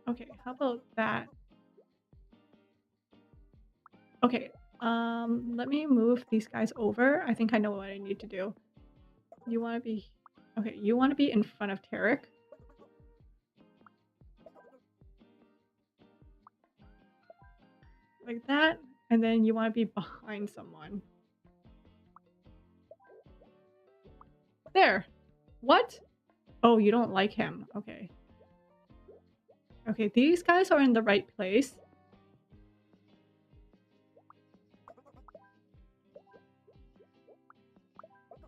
Speaker 1: Okay, how about that? Okay, let me move these guys over. I think I know what I need to do. You want to be... Okay, you want to be in front of Tarek. Like that. And then you want to be behind someone. There. What? Oh, you don't like him. Okay. Okay, these guys are in the right place.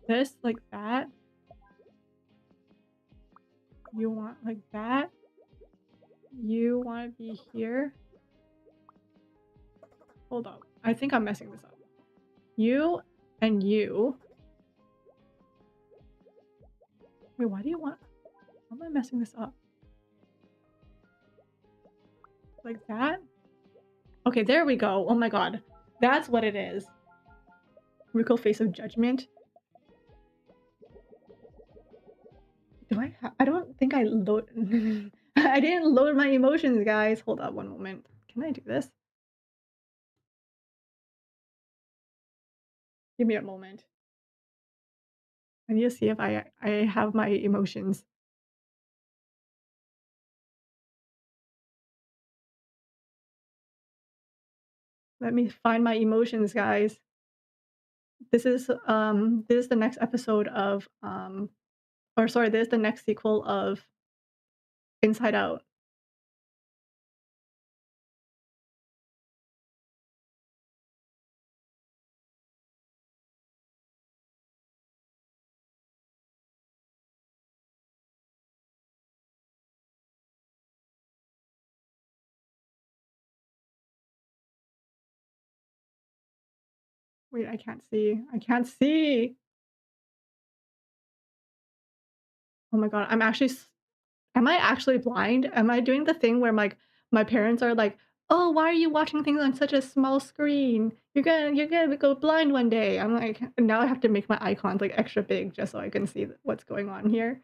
Speaker 1: This, like that. You want like that. You want to be here. Hold up. I think I'm messing this up. You and you. Wait, why do you want... How am I messing this up? Like that? Okay, there we go. Oh my god. That's what it is. Wrinkle face of judgment. Do I don't think I load... I didn't load my emotions, guys. Hold up one moment. Can I do this? Give me a moment. I need to see if I have my emotions. Let me find my emotions, guys. This is the next episode of or sorry, this is the next sequel of Inside Out. Wait, I can't see. I can't see. Oh my god, am I actually blind? Am I doing the thing where, like, my parents are like, "Oh, why are you watching things on such a small screen? You're gonna go blind one day." I'm like, now I have to make my icons, like, extra big just so I can see what's going on here.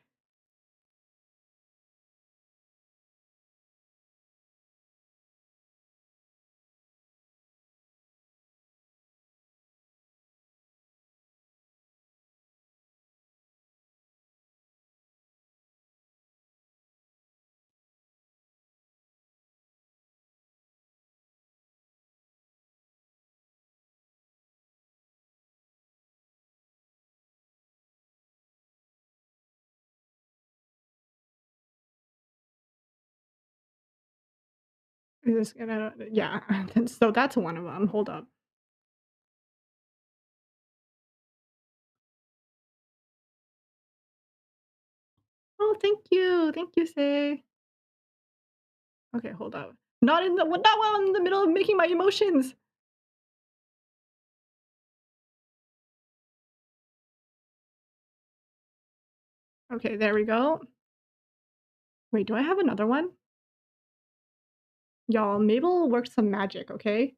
Speaker 1: Is this gonna yeah, so that's one of them. Hold up. Oh, thank you. Thank you, Say. Okay, hold up. Not while I'm in the middle of making my emotions. Okay, there we go. Wait, do I have another one? Y'all, Mabel works some magic, okay?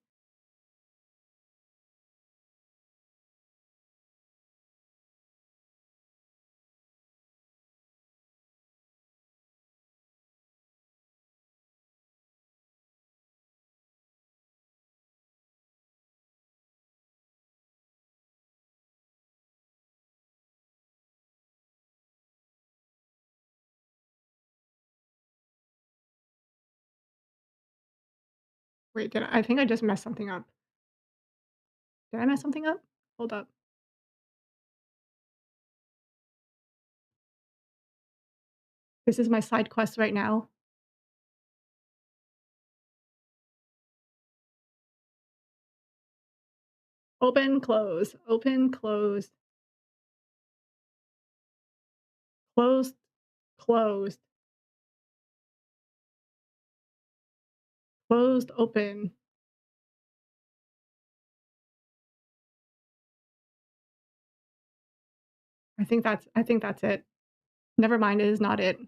Speaker 1: Wait, I think I just messed something up. Did I mess something up? Hold up. This is my side quest right now. Open, close, open, close, closed, closed, closed, open. I think that's it. Never mind, it is not it.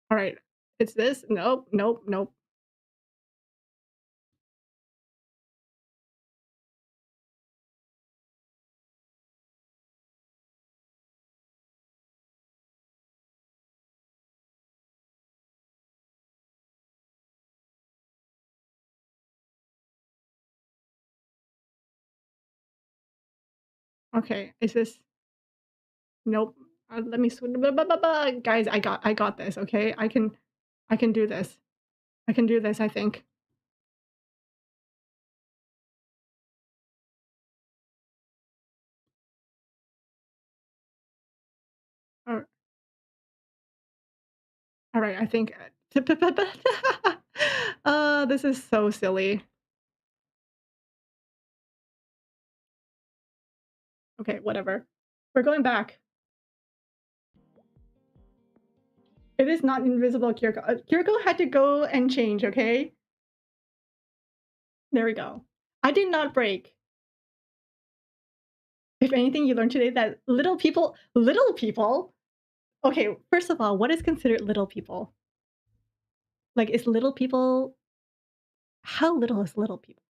Speaker 1: All right. It's this. Nope, nope, nope. Okay, is this nope. Let me guys, I got this, okay? I can do this. I can do this, I think. All all right, I think this is so silly. Okay, whatever. We're going back. It is not invisible Kiriko. Kiriko had to go and change, okay? There we go. I did not break. If anything, you learned today that little people? Okay, first of all, what is considered little people? Like, is little people how little is little people?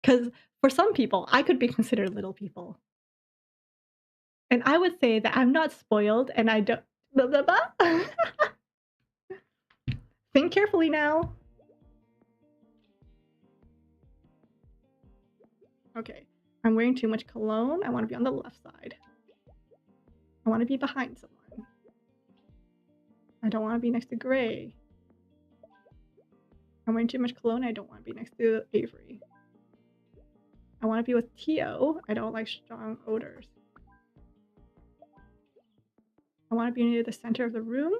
Speaker 1: Because for some people, I could be considered little people. And I would say that I'm not spoiled and I don't blah, blah, blah. Think carefully now. Okay. I'm wearing too much cologne. I want to be on the left side. I want to be behind someone. I don't want to be next to Gray. I'm wearing too much cologne. I don't want to be next to Avery. I want to be with Tio. I don't like strong odors. I want to be near the center of the room.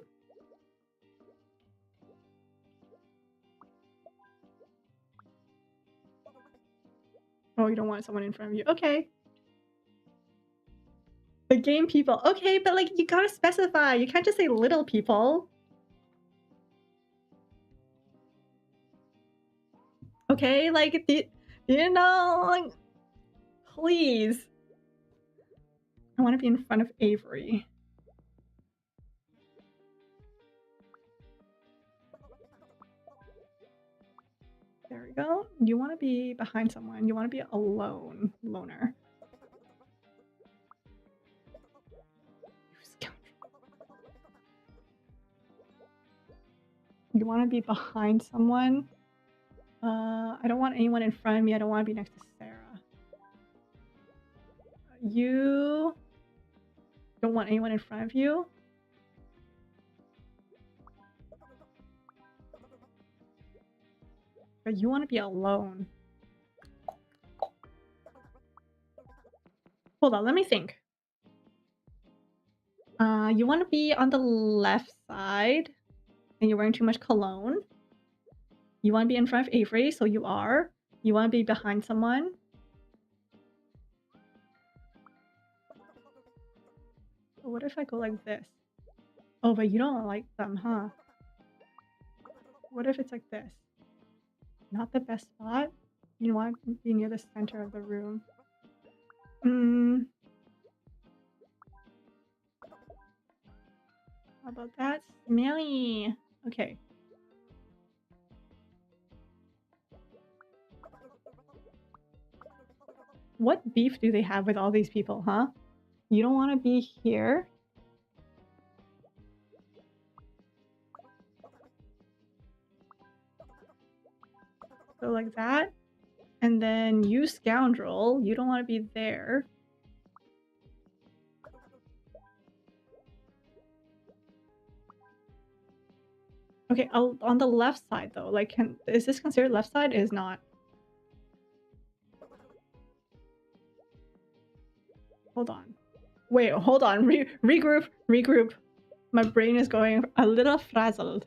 Speaker 1: Oh, you don't want someone in front of you. Okay. The game people. Okay, but like you gotta specify. You can't just say little people. okay? Like, you know, like, please. I want to be in front of Avery. There we go. You want to be behind someone. You want to be loner. You want to be behind someone. I don't want anyone in front of me. I don't want to be next to Sarah. You don't want anyone in front of you. But you want to be alone. Hold on, let me think. You want to be on the left side, and you're wearing too much cologne. You want to be in front of Avery, so you are. You want to be behind someone. What if I go like this? Oh, but you don't like them, huh? What if it's like this? Not the best spot. You want to be near the center of the room. How about that? Smelly. Okay. What beef do they have with all these people, huh? You don't want to be here. So like that. And then you scoundrel, you don't want to be there. Okay, on the left side though, like is this considered left side? It is not. Hold on. Wait, hold on. Regroup. My brain is going a little frazzled.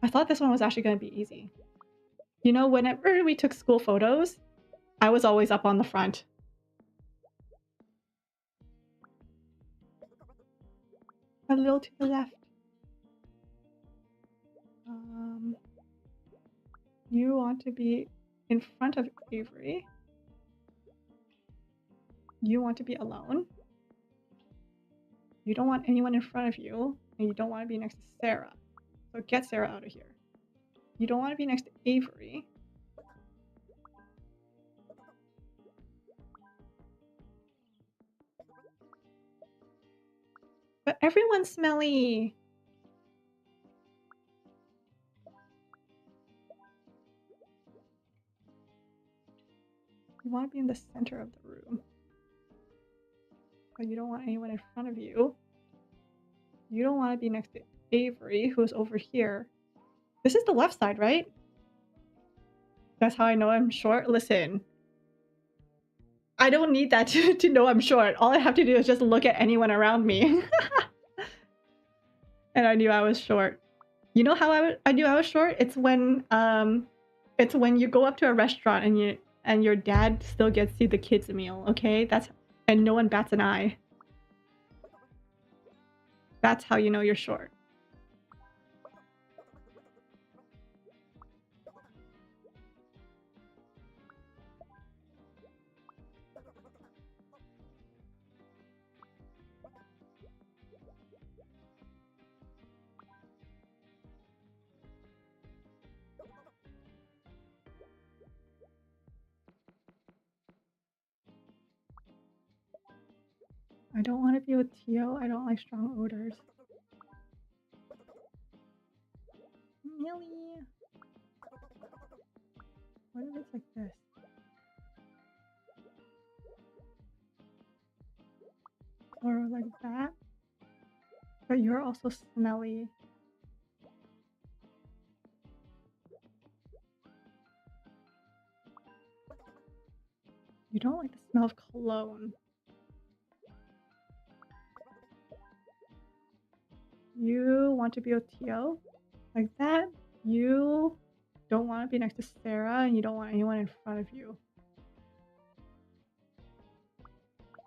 Speaker 1: I thought this one was actually going to be easy. You know, whenever we took school photos, I was always up on the front. A little to the left. You want to be in front of Avery. You want to be alone. You don't want anyone in front of you, and you don't want to be next to Sarah. So get Sarah out of here. You don't want to be next to Avery. But everyone's smelly. You want to be in the center of the room. But you don't want anyone in front of you. You don't want to be next to Avery, who's over here. This is the left side, right? That's how I know I'm short? Listen. I don't need that to know I'm short. All I have to do is just look at anyone around me. And I knew I was short. You know how I knew I was short? It's when you go up to a restaurant and your dad still gets you the kids meal, okay? And no one bats an eye. That's how you know you're short. I don't want to be with Tio. I don't like strong odors. Millie. What if it's like this? Or like that? But you're also smelly. You don't like the smell of cologne. You want to be with Tio? Like that? You don't want to be next to Sarah, and you don't want anyone in front of you.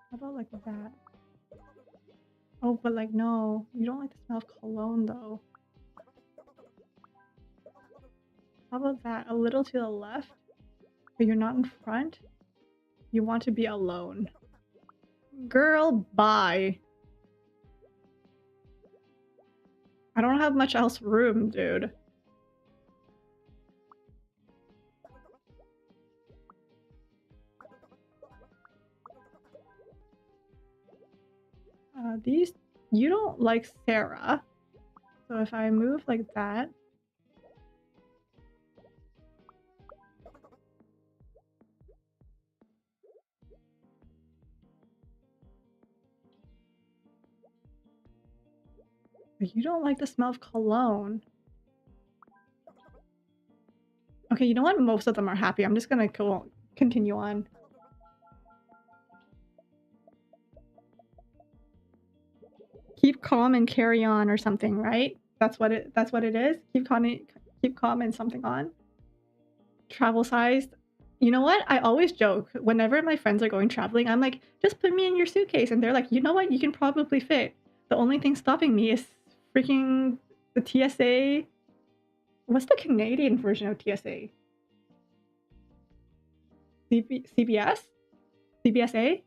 Speaker 1: How about like that? Oh, but like no. You don't like the smell of cologne though. How about that? A little to the left, but you're not in front? You want to be alone. Girl, bye. I don't have much else room, dude. These... You don't like Sarah. So if I move like that... But you don't like the smell of cologne. Okay, you know what? Most of them are happy. I'm just gonna continue on. Keep calm and carry on or something, right? That's what it is? Keep calm and something on? Travel sized? You know what? I always joke. Whenever my friends are going traveling, I'm like, just put me in your suitcase. And they're like, you know what? You can probably fit. The only thing stopping me is freaking the TSA. What's the Canadian version of TSA? CBS? CBSA?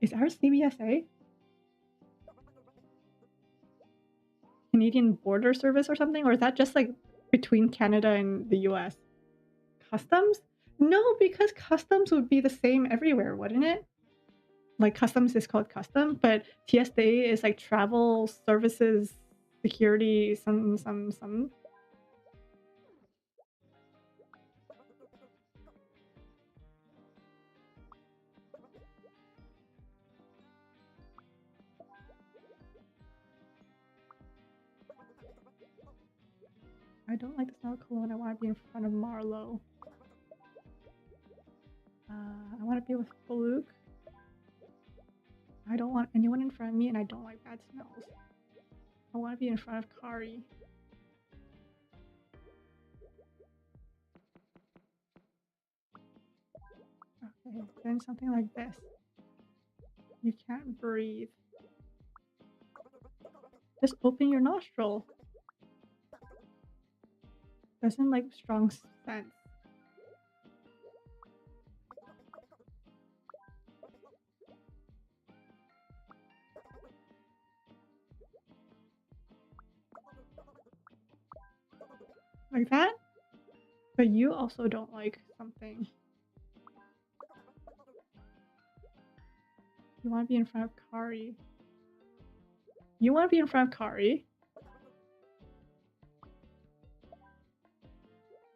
Speaker 1: Is ours CBSA? Canadian Border Service or something? Or is that just like between Canada and the US? Customs? No, because customs would be the same everywhere, wouldn't it? Like customs is called custom, but TSA is like travel services security some. I don't like the smell of cologne. I want to be in front of Marlowe. I want to be with Faluke. I don't want anyone in front of me, and I don't like bad smells. I want to be in front of Kari. Okay, then something like this. You can't breathe. Just open your nostril. Doesn't like strong scent. Like that? But you also don't like something. You want to be in front of Kari. You want to be in front of Kari.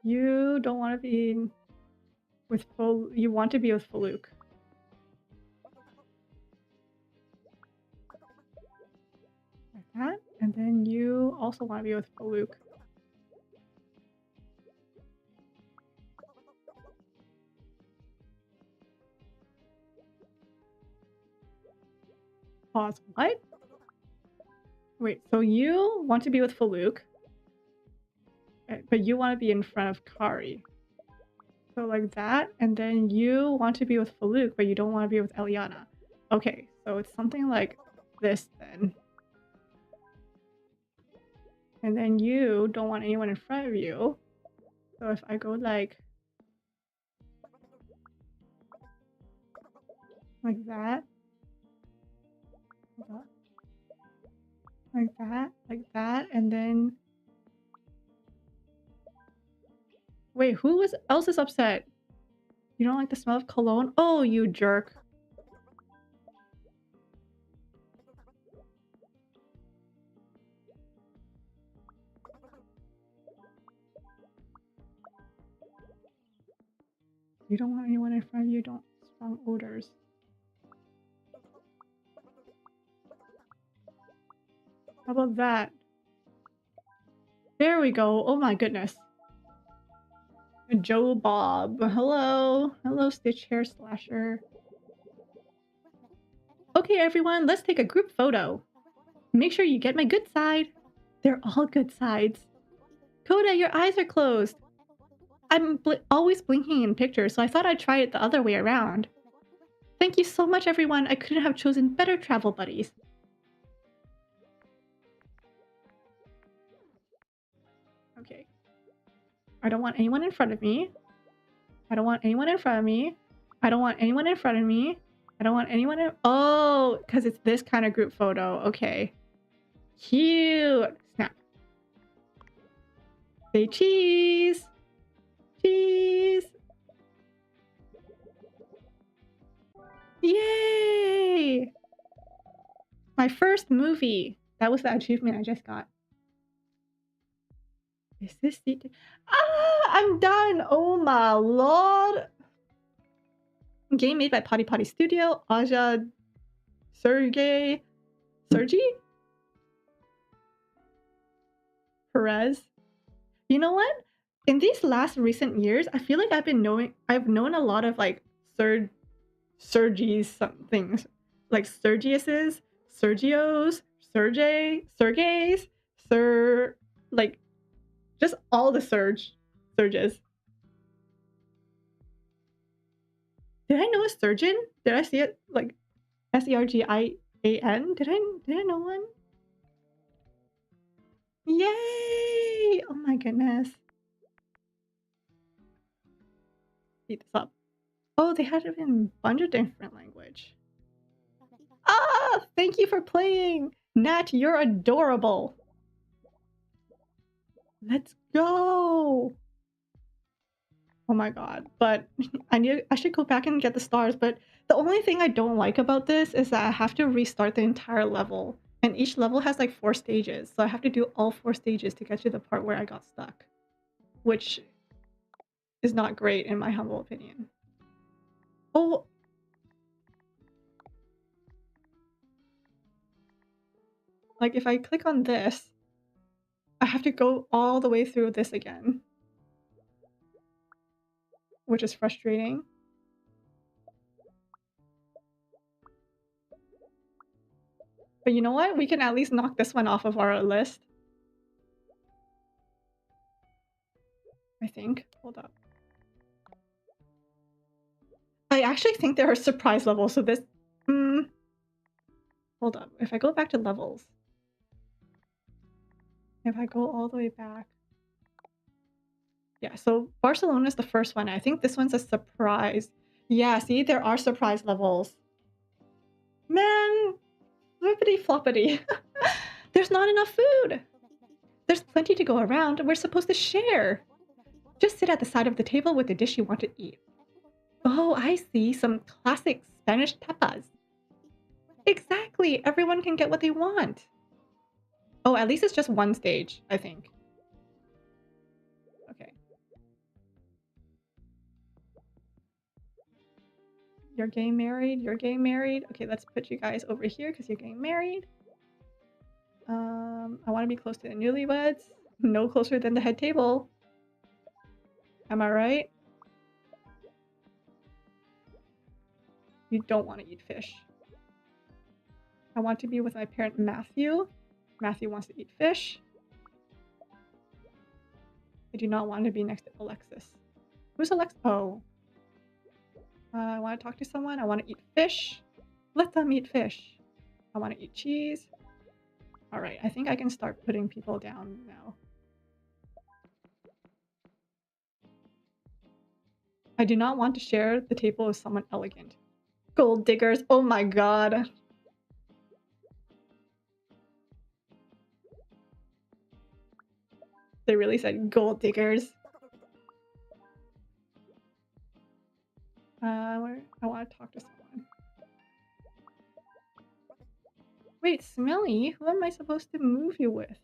Speaker 1: You don't want to be with you want to be with Faluke. Like that. And then you also want to be with Faluke. Pause. What? Wait, so you want to be with Faluke, but you want to be in front of Kari. So like that, and then you want to be with Faluke, but you don't want to be with Eliana. Okay, so it's something like this then. And then you don't want anyone in front of you. So if I go like that, like that, and then wait, who else is upset? You don't like the smell of cologne? Oh, you jerk. You don't want anyone in front of you, don't strong odors. How about that? There we go. Oh my goodness. Joe Bob. Hello. Hello, Stitch Hair Slasher. Okay, everyone, let's take a group photo. Make sure you get my good side. They're all good sides. Coda, your eyes are closed. I'm always blinking in pictures, so I thought I'd try it the other way around. Thank you so much, everyone. I couldn't have chosen better travel buddies. Okay. I don't want anyone in front of me. I don't want anyone in front of me. I don't want anyone in front of me. I don't want anyone in... Oh, because it's this kind of group photo. Okay. Cute. Snap. Say cheese. Cheese. Yay! My first movie. That was the achievement I just got. Is this the... Ah! I'm done! Oh my lord! Game made by Potty Potty Studio. Aja... Sergey... Perez. You know what? In these last recent years, I feel like I've known a lot of like Sergi's some things. Like Sergiuses, Sergios, Sergeys, like just all the Serges. Did I know a surgeon? Did I see it like Sergian? Did I know one? Yay! Oh my goodness. Speed this up. Oh, they had it in a bunch of different language. Ah! Thank you for playing! Nat, you're adorable! Let's go! Oh my god. But I should go back and get the stars, but the only thing I don't like about this is that I have to restart the entire level. And each level has like 4 stages, so I have to do all 4 stages to get to the part where I got stuck. Which is not great in my humble opinion. Oh! Like if I click on this, I have to go all the way through this again. Which is frustrating. But you know what? We can at least knock this one off of our list. I think. Hold up. I actually think there are surprise levels, so this... Hold up. If I go back to levels... If I go all the way back... Yeah, so Barcelona is the first one. I think this one's a surprise. Yeah, see? There are surprise levels. Man! Flippity floppity. There's not enough food! There's plenty to go around. We're supposed to share. Just sit at the side of the table with the dish you want to eat. Oh, I see. Some classic Spanish tapas. Exactly. Everyone can get what they want. Oh, at least it's just one stage, I think. Okay. You're getting married. You're getting married. Okay, let's put you guys over here because you're getting married. I want to be close to the newlyweds. No closer than the head table. Am I right? You don't want to eat fish. I want to be with my parent Matthew. Matthew wants to eat fish. I do not want to be next to Alexis. Who's Alexis? Oh. I want to talk to someone. I want to eat fish. Let them eat fish. I want to eat cheese. Alright, I think I can start putting people down now. I do not want to share the table with someone elegant. Gold diggers. Oh my god. They really said gold diggers. I want to talk to someone. Wait, Smelly? Who am I supposed to move you with?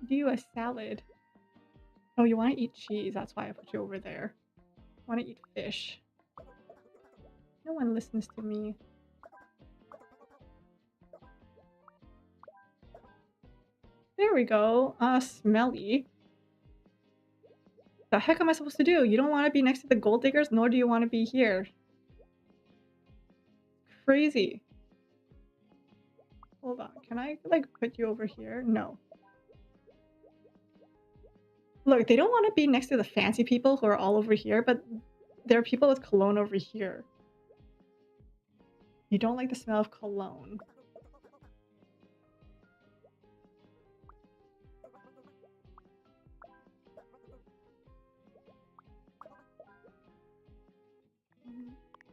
Speaker 1: Do you a salad? Oh, you want to eat cheese. That's why I put you over there. I want to eat fish. No one listens to me. There we go. Smelly. The heck am I supposed to do? You don't want to be next to the gold diggers, nor do you want to be here. Crazy. Hold on. Can I, like, put you over here? No. Look, they don't want to be next to the fancy people who are all over here, but there are people with cologne over here. You don't like the smell of cologne.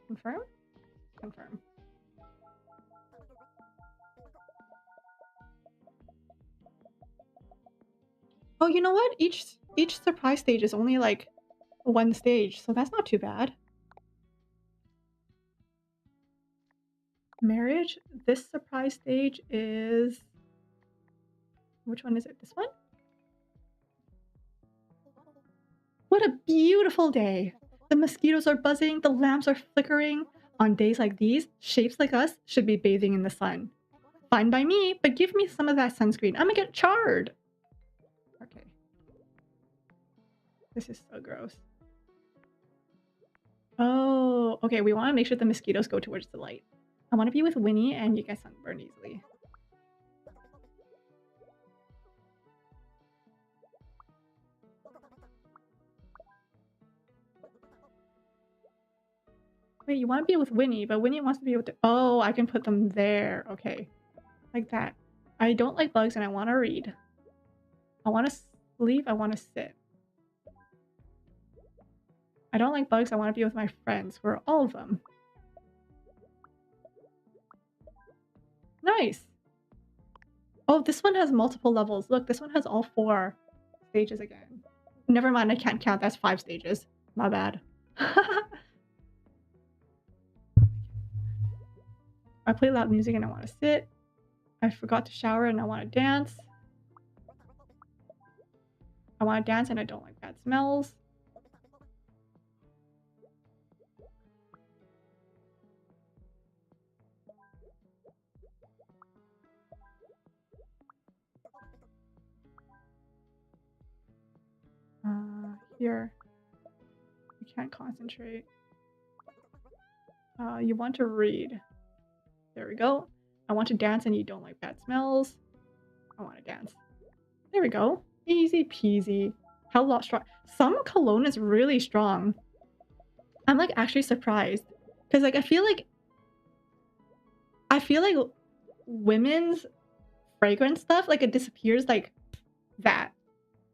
Speaker 1: Confirm? Confirm. Oh, you know what? Each surprise stage is only like one stage, so that's not too bad. Marriage. This surprise stage is... Which one is it? This one? What a beautiful day! The mosquitoes are buzzing, the lamps are flickering. On days like these, shapes like us should be bathing in the sun. Fine by me, but give me some of that sunscreen. I'm gonna get charred! Okay. This is so gross. Oh, okay, we want to make sure the mosquitoes go towards the light. I want to be with Winnie and you get sunburned easily. Wait, you want to be with Winnie, but Winnie wants to be with the... Oh, I can put them there. Okay. Like that. I don't like bugs and I want to read. I want to sleep. I want to sit. I don't like bugs. I want to be with my friends. For all of them. Nice. Oh, this one has multiple levels. Look, this one has all 4 stages again. Never mind, I can't count. That's 5 stages. My bad. I play loud music and I want to sit. I forgot to shower and I want to dance. I want to dance and I don't like bad smells. Here. You can't concentrate. You want to read. There we go. I want to dance and you don't like bad smells. I want to dance. There we go. Easy peasy. How lot strong. Some cologne is really strong. I'm like actually surprised. Because like I feel like women's fragrance stuff, like it disappears like that.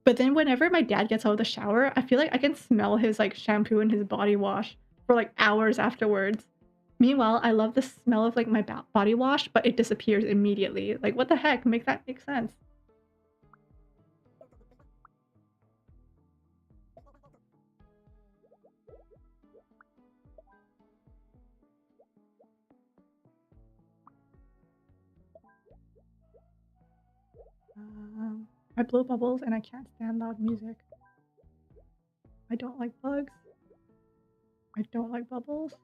Speaker 1: But then whenever my dad gets out of the shower, I feel like I can smell his like shampoo and his body wash for like hours afterwards. Meanwhile, I love the smell of like my body wash, but it disappears immediately. Like what the heck? Make that make sense. I blow bubbles and I can't stand loud music. I don't like bugs. I don't like bubbles.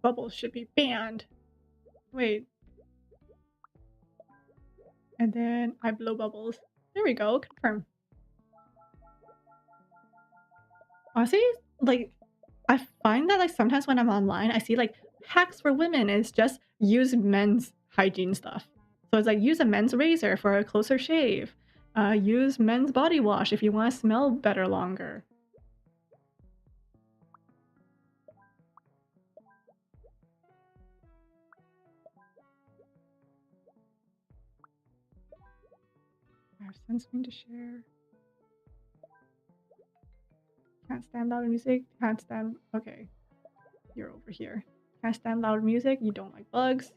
Speaker 1: Bubbles should be banned. Wait. And then I blow bubbles. There we go. Confirm. Honestly, like, I find that like sometimes when I'm online, I see like hacks for women is just use men's hygiene stuff. So it's like use a men's razor for a closer shave. Use men's body wash if you want to smell better longer. I have sunscreen to share. Can't stand loud music. Can't stand... Okay. You're over here. Can't stand loud music. You don't like bugs.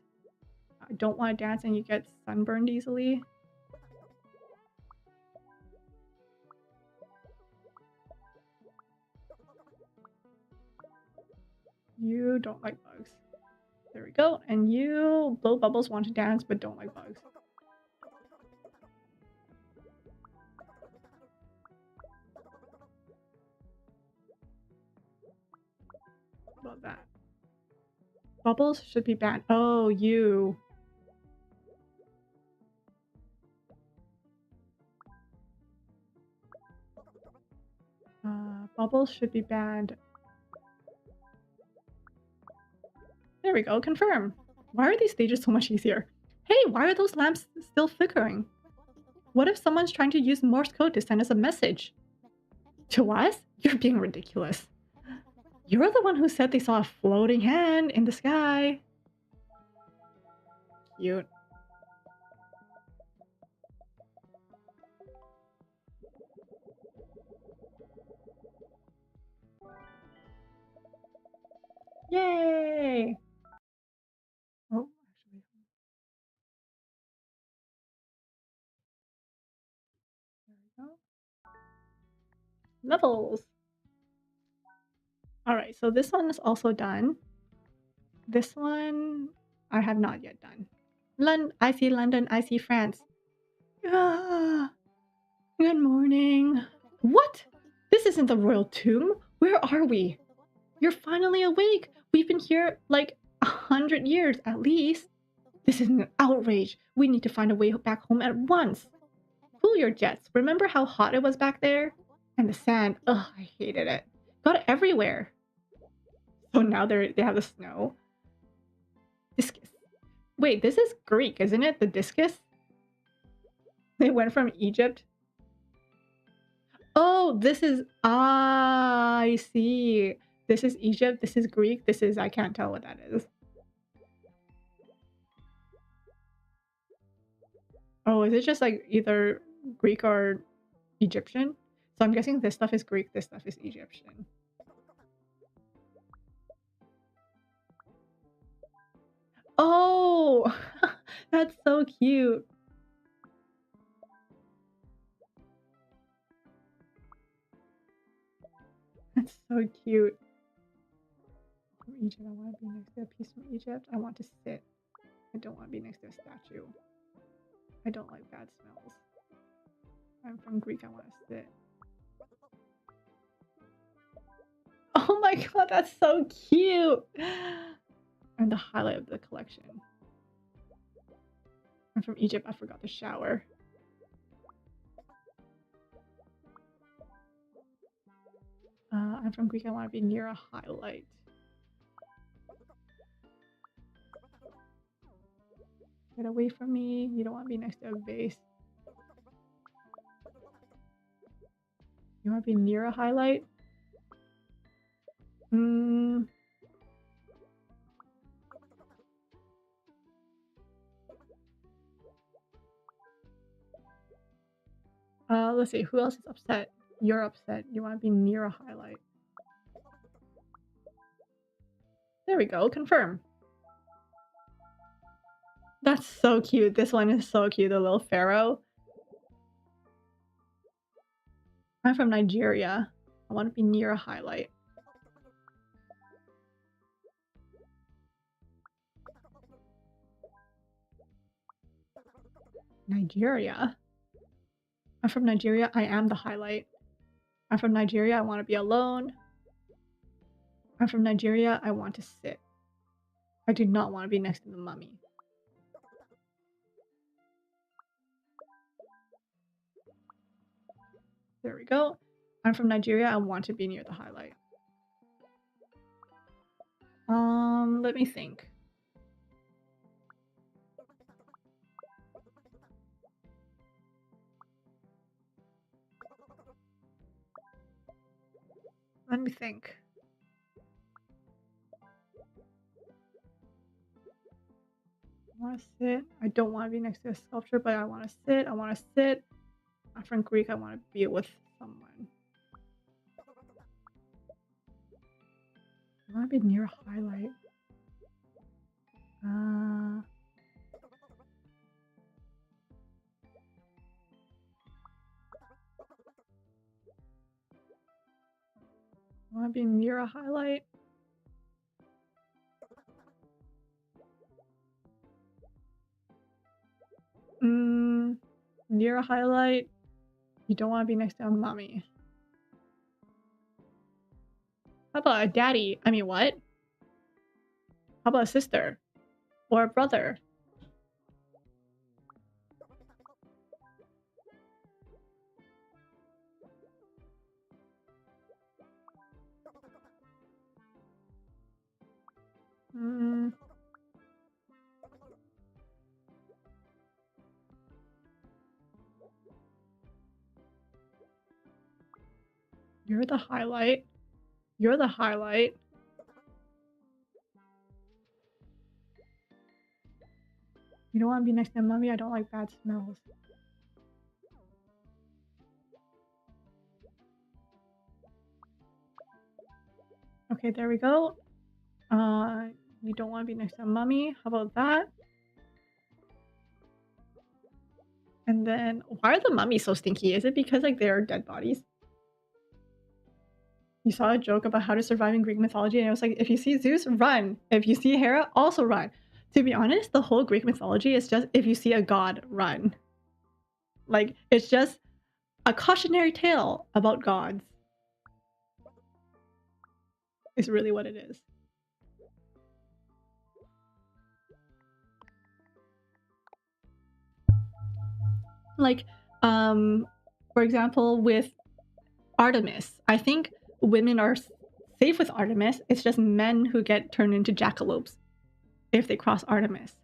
Speaker 1: I don't want to dance and you get sunburned easily. You don't like bugs. There we go. And you blow bubbles, want to dance, but don't like bugs. Love that. Bubbles should be banned. Oh, you. Bubbles should be banned. There we go. Confirm. Why are these stages so much easier? Hey, why are those lamps still flickering? What if someone's trying to use Morse code to send us a message? To us? You're being ridiculous. You're the one who said they saw a floating hand in the sky. Cute. Yay! Oh, actually. There we go. Levels. All right, so this one is also done. This one I have not yet done. I see London, I see France. Ah, good morning. What? This isn't the royal tomb. Where are we? You're finally awake. We've been here like 100 years at least. This is an outrage. We need to find a way back home at once. Cool your jets. Remember how hot it was back there? And the sand. Ugh, I hated it. Got it everywhere. So now they have the snow. Discus. Wait, this is Greek, isn't it? The discus? They went from Egypt. Oh, this is... Ah, I see. This is Egypt. This is Greek. This is... I can't tell what that is. Oh, is it just like either Greek or Egyptian? So I'm guessing this stuff is Greek, this stuff is Egyptian. Oh, that's so cute. That's so cute. From Egypt, I want to be next to a piece from Egypt. I want to sit. I don't want to be next to a statue. I don't like bad smells. I'm from Greek, I want to sit. Oh my god, that's so cute! And the highlight of the collection. I'm from Egypt, I forgot to shower. I'm from Greek, I want to be near a highlight. Get away from me. You don't want to be next to a vase. You want to be near a highlight? Let's see. Who else is upset? You're upset. You want to be near a highlight. There we go. Confirm. That's so cute. This one is so cute. The little pharaoh. I'm from Nigeria. I want to be near a highlight. Nigeria? I'm from Nigeria. I am the highlight. I'm from Nigeria. I want to be alone. I'm from Nigeria. I want to sit. I do not want to be next to the mummy. There we go. I'm from Nigeria. I want to be near the highlight. Let me think. Let me think. I want to sit. I don't want to be next to a sculpture, but I want to sit. I want to sit. I'm from Greek. I want to be with someone. I want to be near a highlight. I want to be near a highlight. Near a highlight. You don't want to be next to a mommy. How about a daddy? I mean, what? How about a sister? Or a brother? You're the highlight. You're the highlight. You don't want to be next to a mummy? I don't like bad smells. Okay, there we go. You don't want to be next to a mummy. How about that? And then, why are the mummies so stinky? Is it because like they're dead bodies? You saw a joke about how to survive in Greek mythology, and it was like, if you see Zeus, run. If you see Hera, also run. To be honest, the whole Greek mythology is just, if you see a god, run. Like, it's just a cautionary tale about gods. Is really what it is. Like, for example, with Artemis, I think women are safe with Artemis. It's just men who get turned into jackalopes if they cross Artemis.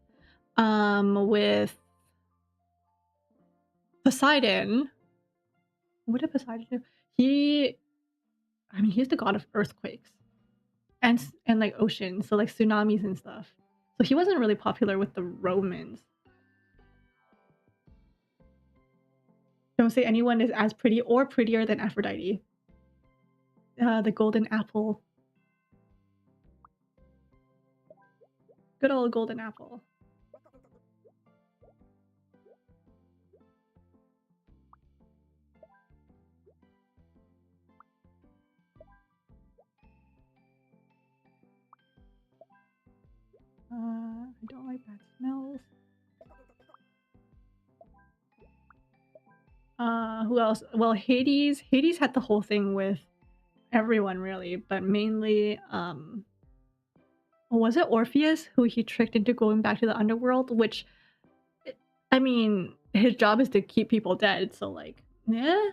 Speaker 1: With Poseidon, what did Poseidon do? He's the god of earthquakes and like oceans, so like tsunamis and stuff. So he wasn't really popular with the Romans. Don't say anyone is as pretty or prettier than Aphrodite. The golden apple. Good old golden apple. I don't like bad smells. Who else? Well, Hades. Hades had the whole thing with everyone really, but mainly was it Orpheus who he tricked into going back to the underworld, which I mean, his job is to keep people dead, so like, yeah.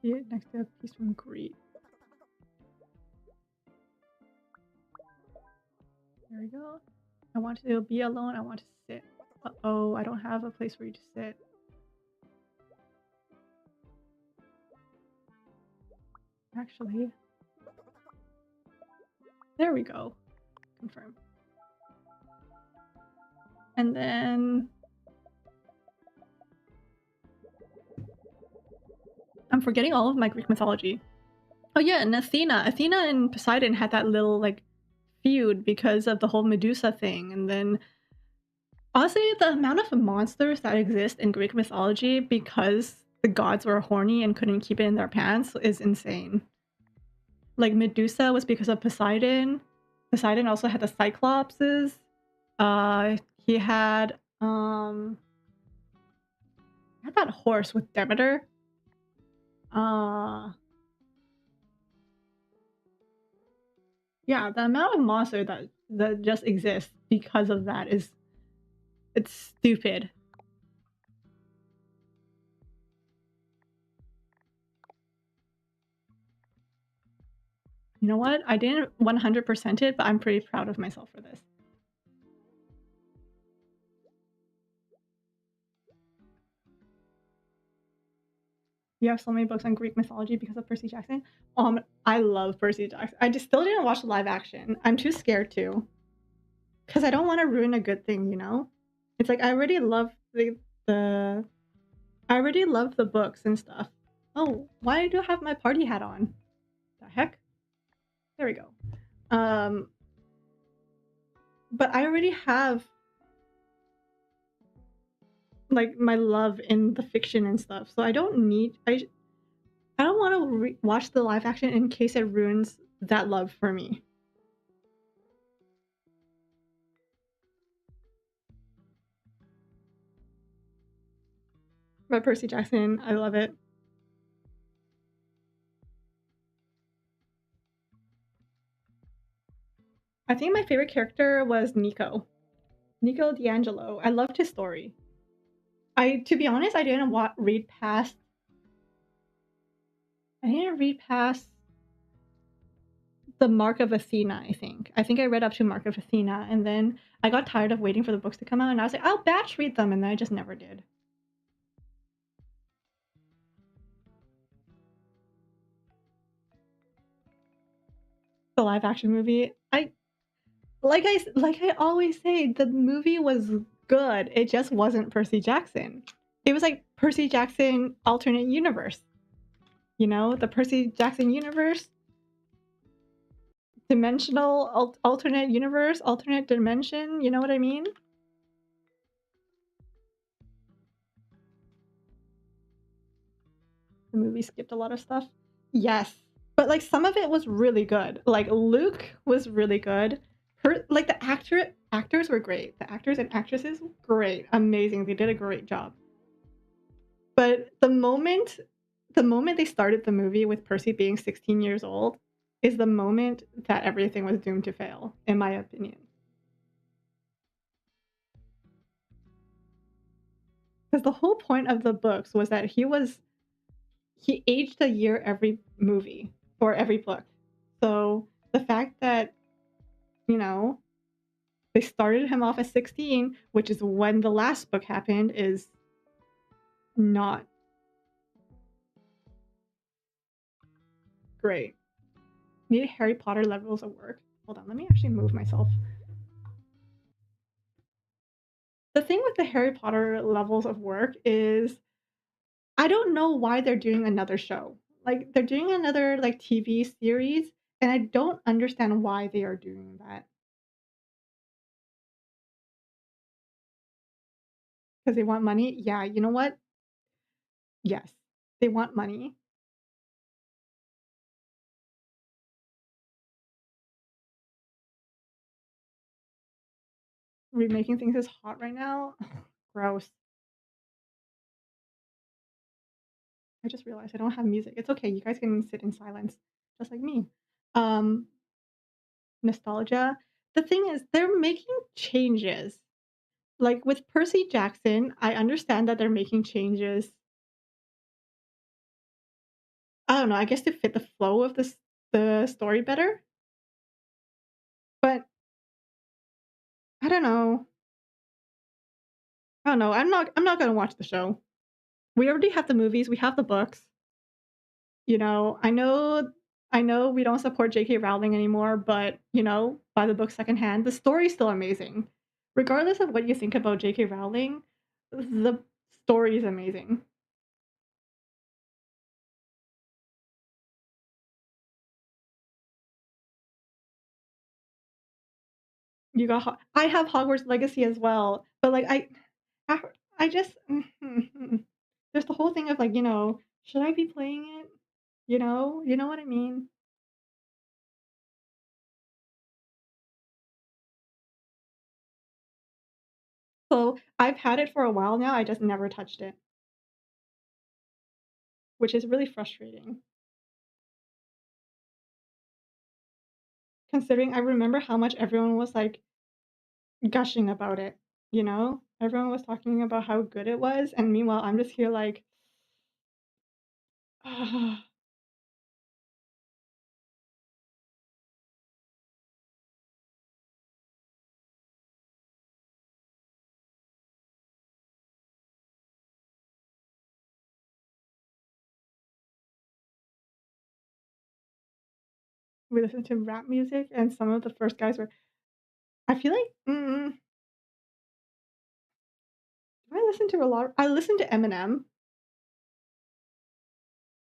Speaker 1: Yeah, next to a piece from Crete. There we go. I want to be alone. I want to sit. Uh-oh, I don't have a place for you to sit. Actually, there we go. Confirm. And then I'm forgetting all of my Greek mythology. Oh yeah, and Athena. Athena and Poseidon had that little like feud because of the whole Medusa thing. And then honestly, the amount of monsters that exist in Greek mythology because the gods were horny and couldn't keep it in their pants is insane. Like Medusa was because of Poseidon. Poseidon also had the Cyclopses. He had that horse with Demeter. Yeah, the amount of monster that just exists because of that it's stupid. You know what? I didn't 100% it, but I'm pretty proud of myself for this. You have so many books on Greek mythology because of Percy Jackson. I love Percy Jackson. I just still didn't watch the live action. I'm too scared to. Because I don't want to ruin a good thing, you know? It's like I already love I already love the books and stuff. Oh, why do I have my party hat on? The heck? There we go. But I already have like my love in the fiction and stuff, so I don't need I don't want to watch the live action in case it ruins that love for me. But Percy Jackson, I love it. I think my favorite character was Nico D'Angelo. I loved his story. To be honest, I didn't read past the Mark of Athena, I think. I think I read up to Mark of Athena, and then I got tired of waiting for the books to come out, and I was like, I'll batch read them, and then I just never did. The live action movie, I always say, the movie was good. It just wasn't Percy Jackson. It was like Percy Jackson alternate universe. You know, the Percy Jackson universe, dimensional alternate universe, alternate dimension. You know what I mean? The movie skipped a lot of stuff. Yes, but like some of it was really good. Like Luke was really good. Like the actors were great. The actors and actresses, great, amazing. They did a great job. But the moment they started the movie with Percy being 16 years old is the moment that everything was doomed to fail, in my opinion. Because the whole point of the books was that he aged a year every movie or every book. So the fact that, you know, they started him off at 16, which is when the last book happened, is not great. Need Harry Potter levels of work. Hold on, let me actually move myself. The thing with the Harry Potter levels of work is I don't know why they're doing another show. Like they're doing another like TV series, and I don't understand why they are doing that. Because they want money? Yeah, you know what? Yes. They want money. Remaking things is hot right now. Gross. I just realized I don't have music. It's okay. You guys can sit in silence, just like me. Um, Nostalgia. The thing is, they're making changes. Like with Percy Jackson, I understand that they're making changes. I don't know. I guess to fit the flow of the story better. But I don't know. I don't know. I'm not gonna watch the show. We already have the movies. We have the books. You know, I know we don't support J.K. Rowling anymore, but, you know, buy the book secondhand. The story's still amazing. Regardless of what you think about J.K. Rowling, the story is amazing. You got I have Hogwarts Legacy as well, but, like, I I just there's the whole thing of, like, should I be playing it? You know what I mean? So, I've had it for a while now, I just never touched it, which is really frustrating. Considering I remember how much everyone was, like, gushing about it, you know? Everyone was talking about how good it was, and meanwhile, I'm just here like, we listened to rap music, and some of the first guys were I feel like, I listen to a lot I listen to Eminem,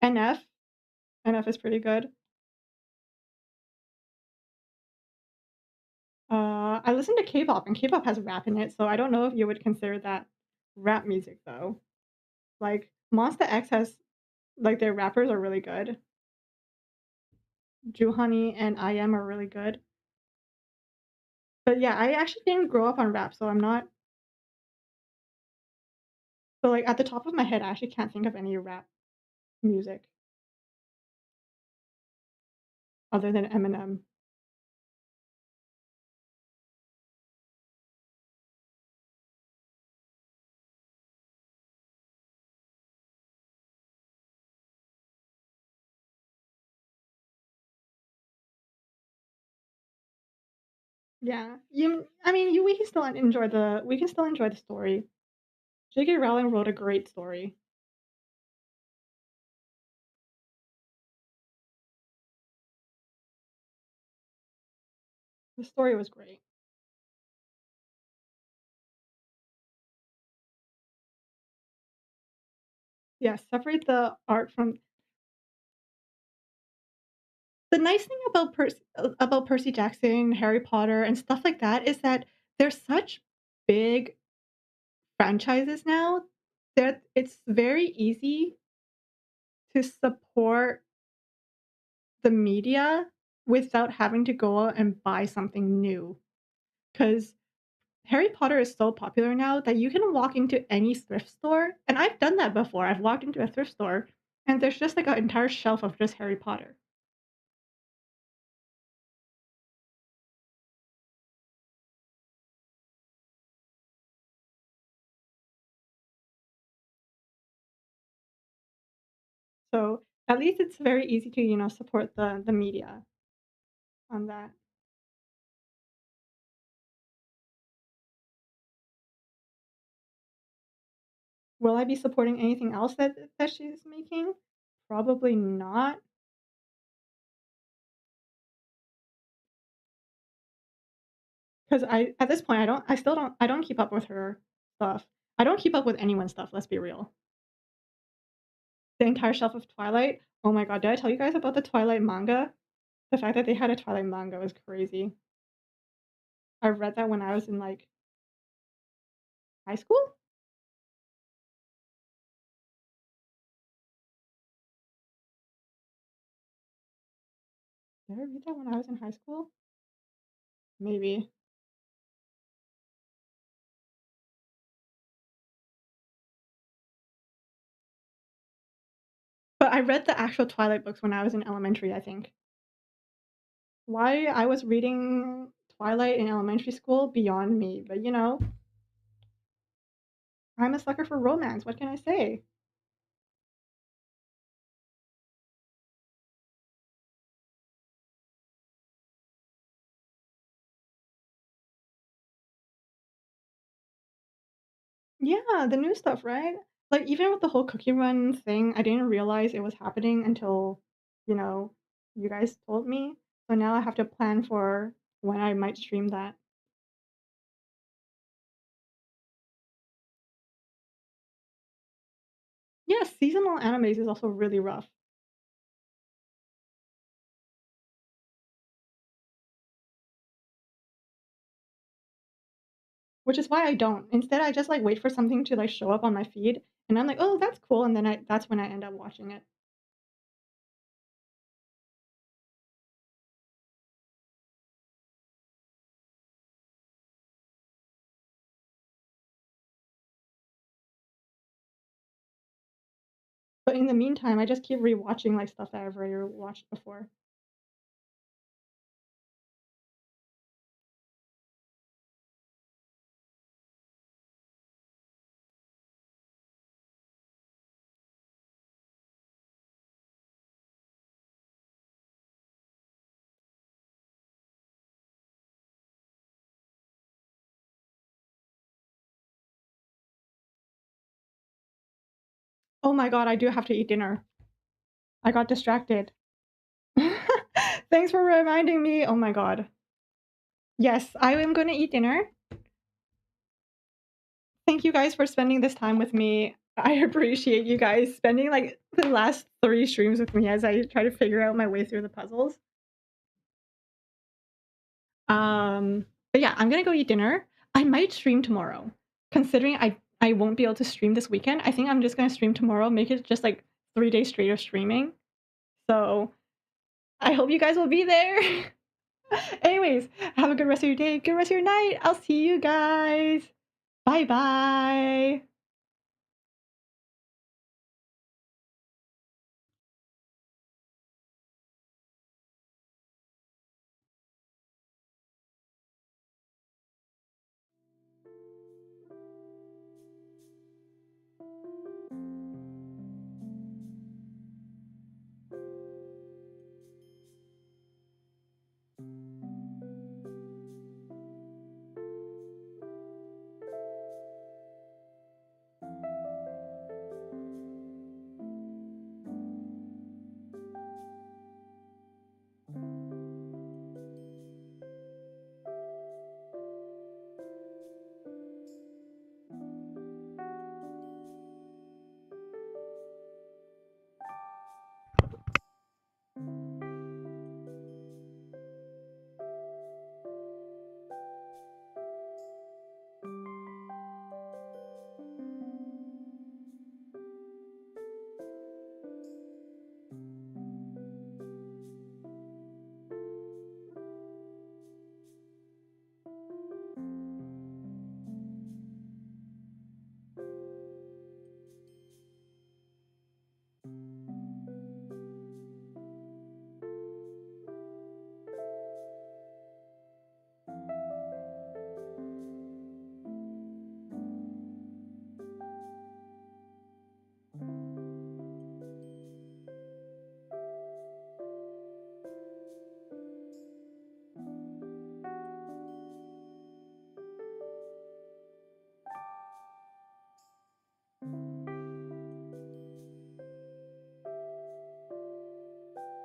Speaker 1: NF. NF is pretty good. I listen to K-pop, and K-pop has rap in it, so I don't know if you would consider that rap music, though. Like, Monsta X has like, their rappers are really good. Juhani and IM are really good. But, yeah, I actually didn't grow up on rap, so I'm not so, like, at the top of my head, I actually can't think of any rap music other than Eminem. Yeah, I mean, you we can still enjoy the story. J.K. Rowling wrote a great story. The story was great. Yeah, separate the art from the nice thing about Percy Jackson, Harry Potter, and stuff like that is that they're such big franchises now that it's very easy to support the media without having to go out and buy something new. Because Harry Potter is so popular now that you can walk into any thrift store, and I've done that before. I've walked into a thrift store, and there's just like an entire shelf of just Harry Potter. So at least it's very easy to, support the media on that. Will I be supporting anything else that she's making? Probably not. Because at this point I don't keep up with her stuff. I don't keep up with anyone's stuff, let's be real. The entire shelf of Twilight. Oh my god, did I tell you guys about the Twilight manga? The fact that they had a Twilight manga was crazy. I read that when I was in like high school? Did I read that when I was in high school? Maybe. But I read the actual Twilight books when I was in elementary, I think. Why I was reading Twilight in elementary school, beyond me, but I'm a sucker for romance, what can I say? Yeah, the new stuff, right? Like, even with the whole Cookie Run thing, I didn't realize it was happening until, you know, you guys told me. So now I have to plan for when I might stream that. Yeah, seasonal animes is also really rough, which is why I don't. Instead, I just like wait for something to like show up on my feed, and I'm like, oh, that's cool, and then that's when I end up watching it. But in the meantime, I just keep rewatching like stuff that I've already watched before. Oh my god, I do have to eat dinner. I got distracted. Thanks for reminding me. Oh my god. Yes, I am going to eat dinner. Thank you guys for spending this time with me. I appreciate you guys spending like the last 3 streams with me as I try to figure out my way through the puzzles. But yeah, I'm gonna go eat dinner. I might stream tomorrow. Considering I won't be able to stream this weekend, I think I'm just gonna stream tomorrow, make it just like 3 days straight of streaming. So I hope you guys will be there. Anyways, have a good rest of your day, good rest of your night. I'll see you guys. Bye bye.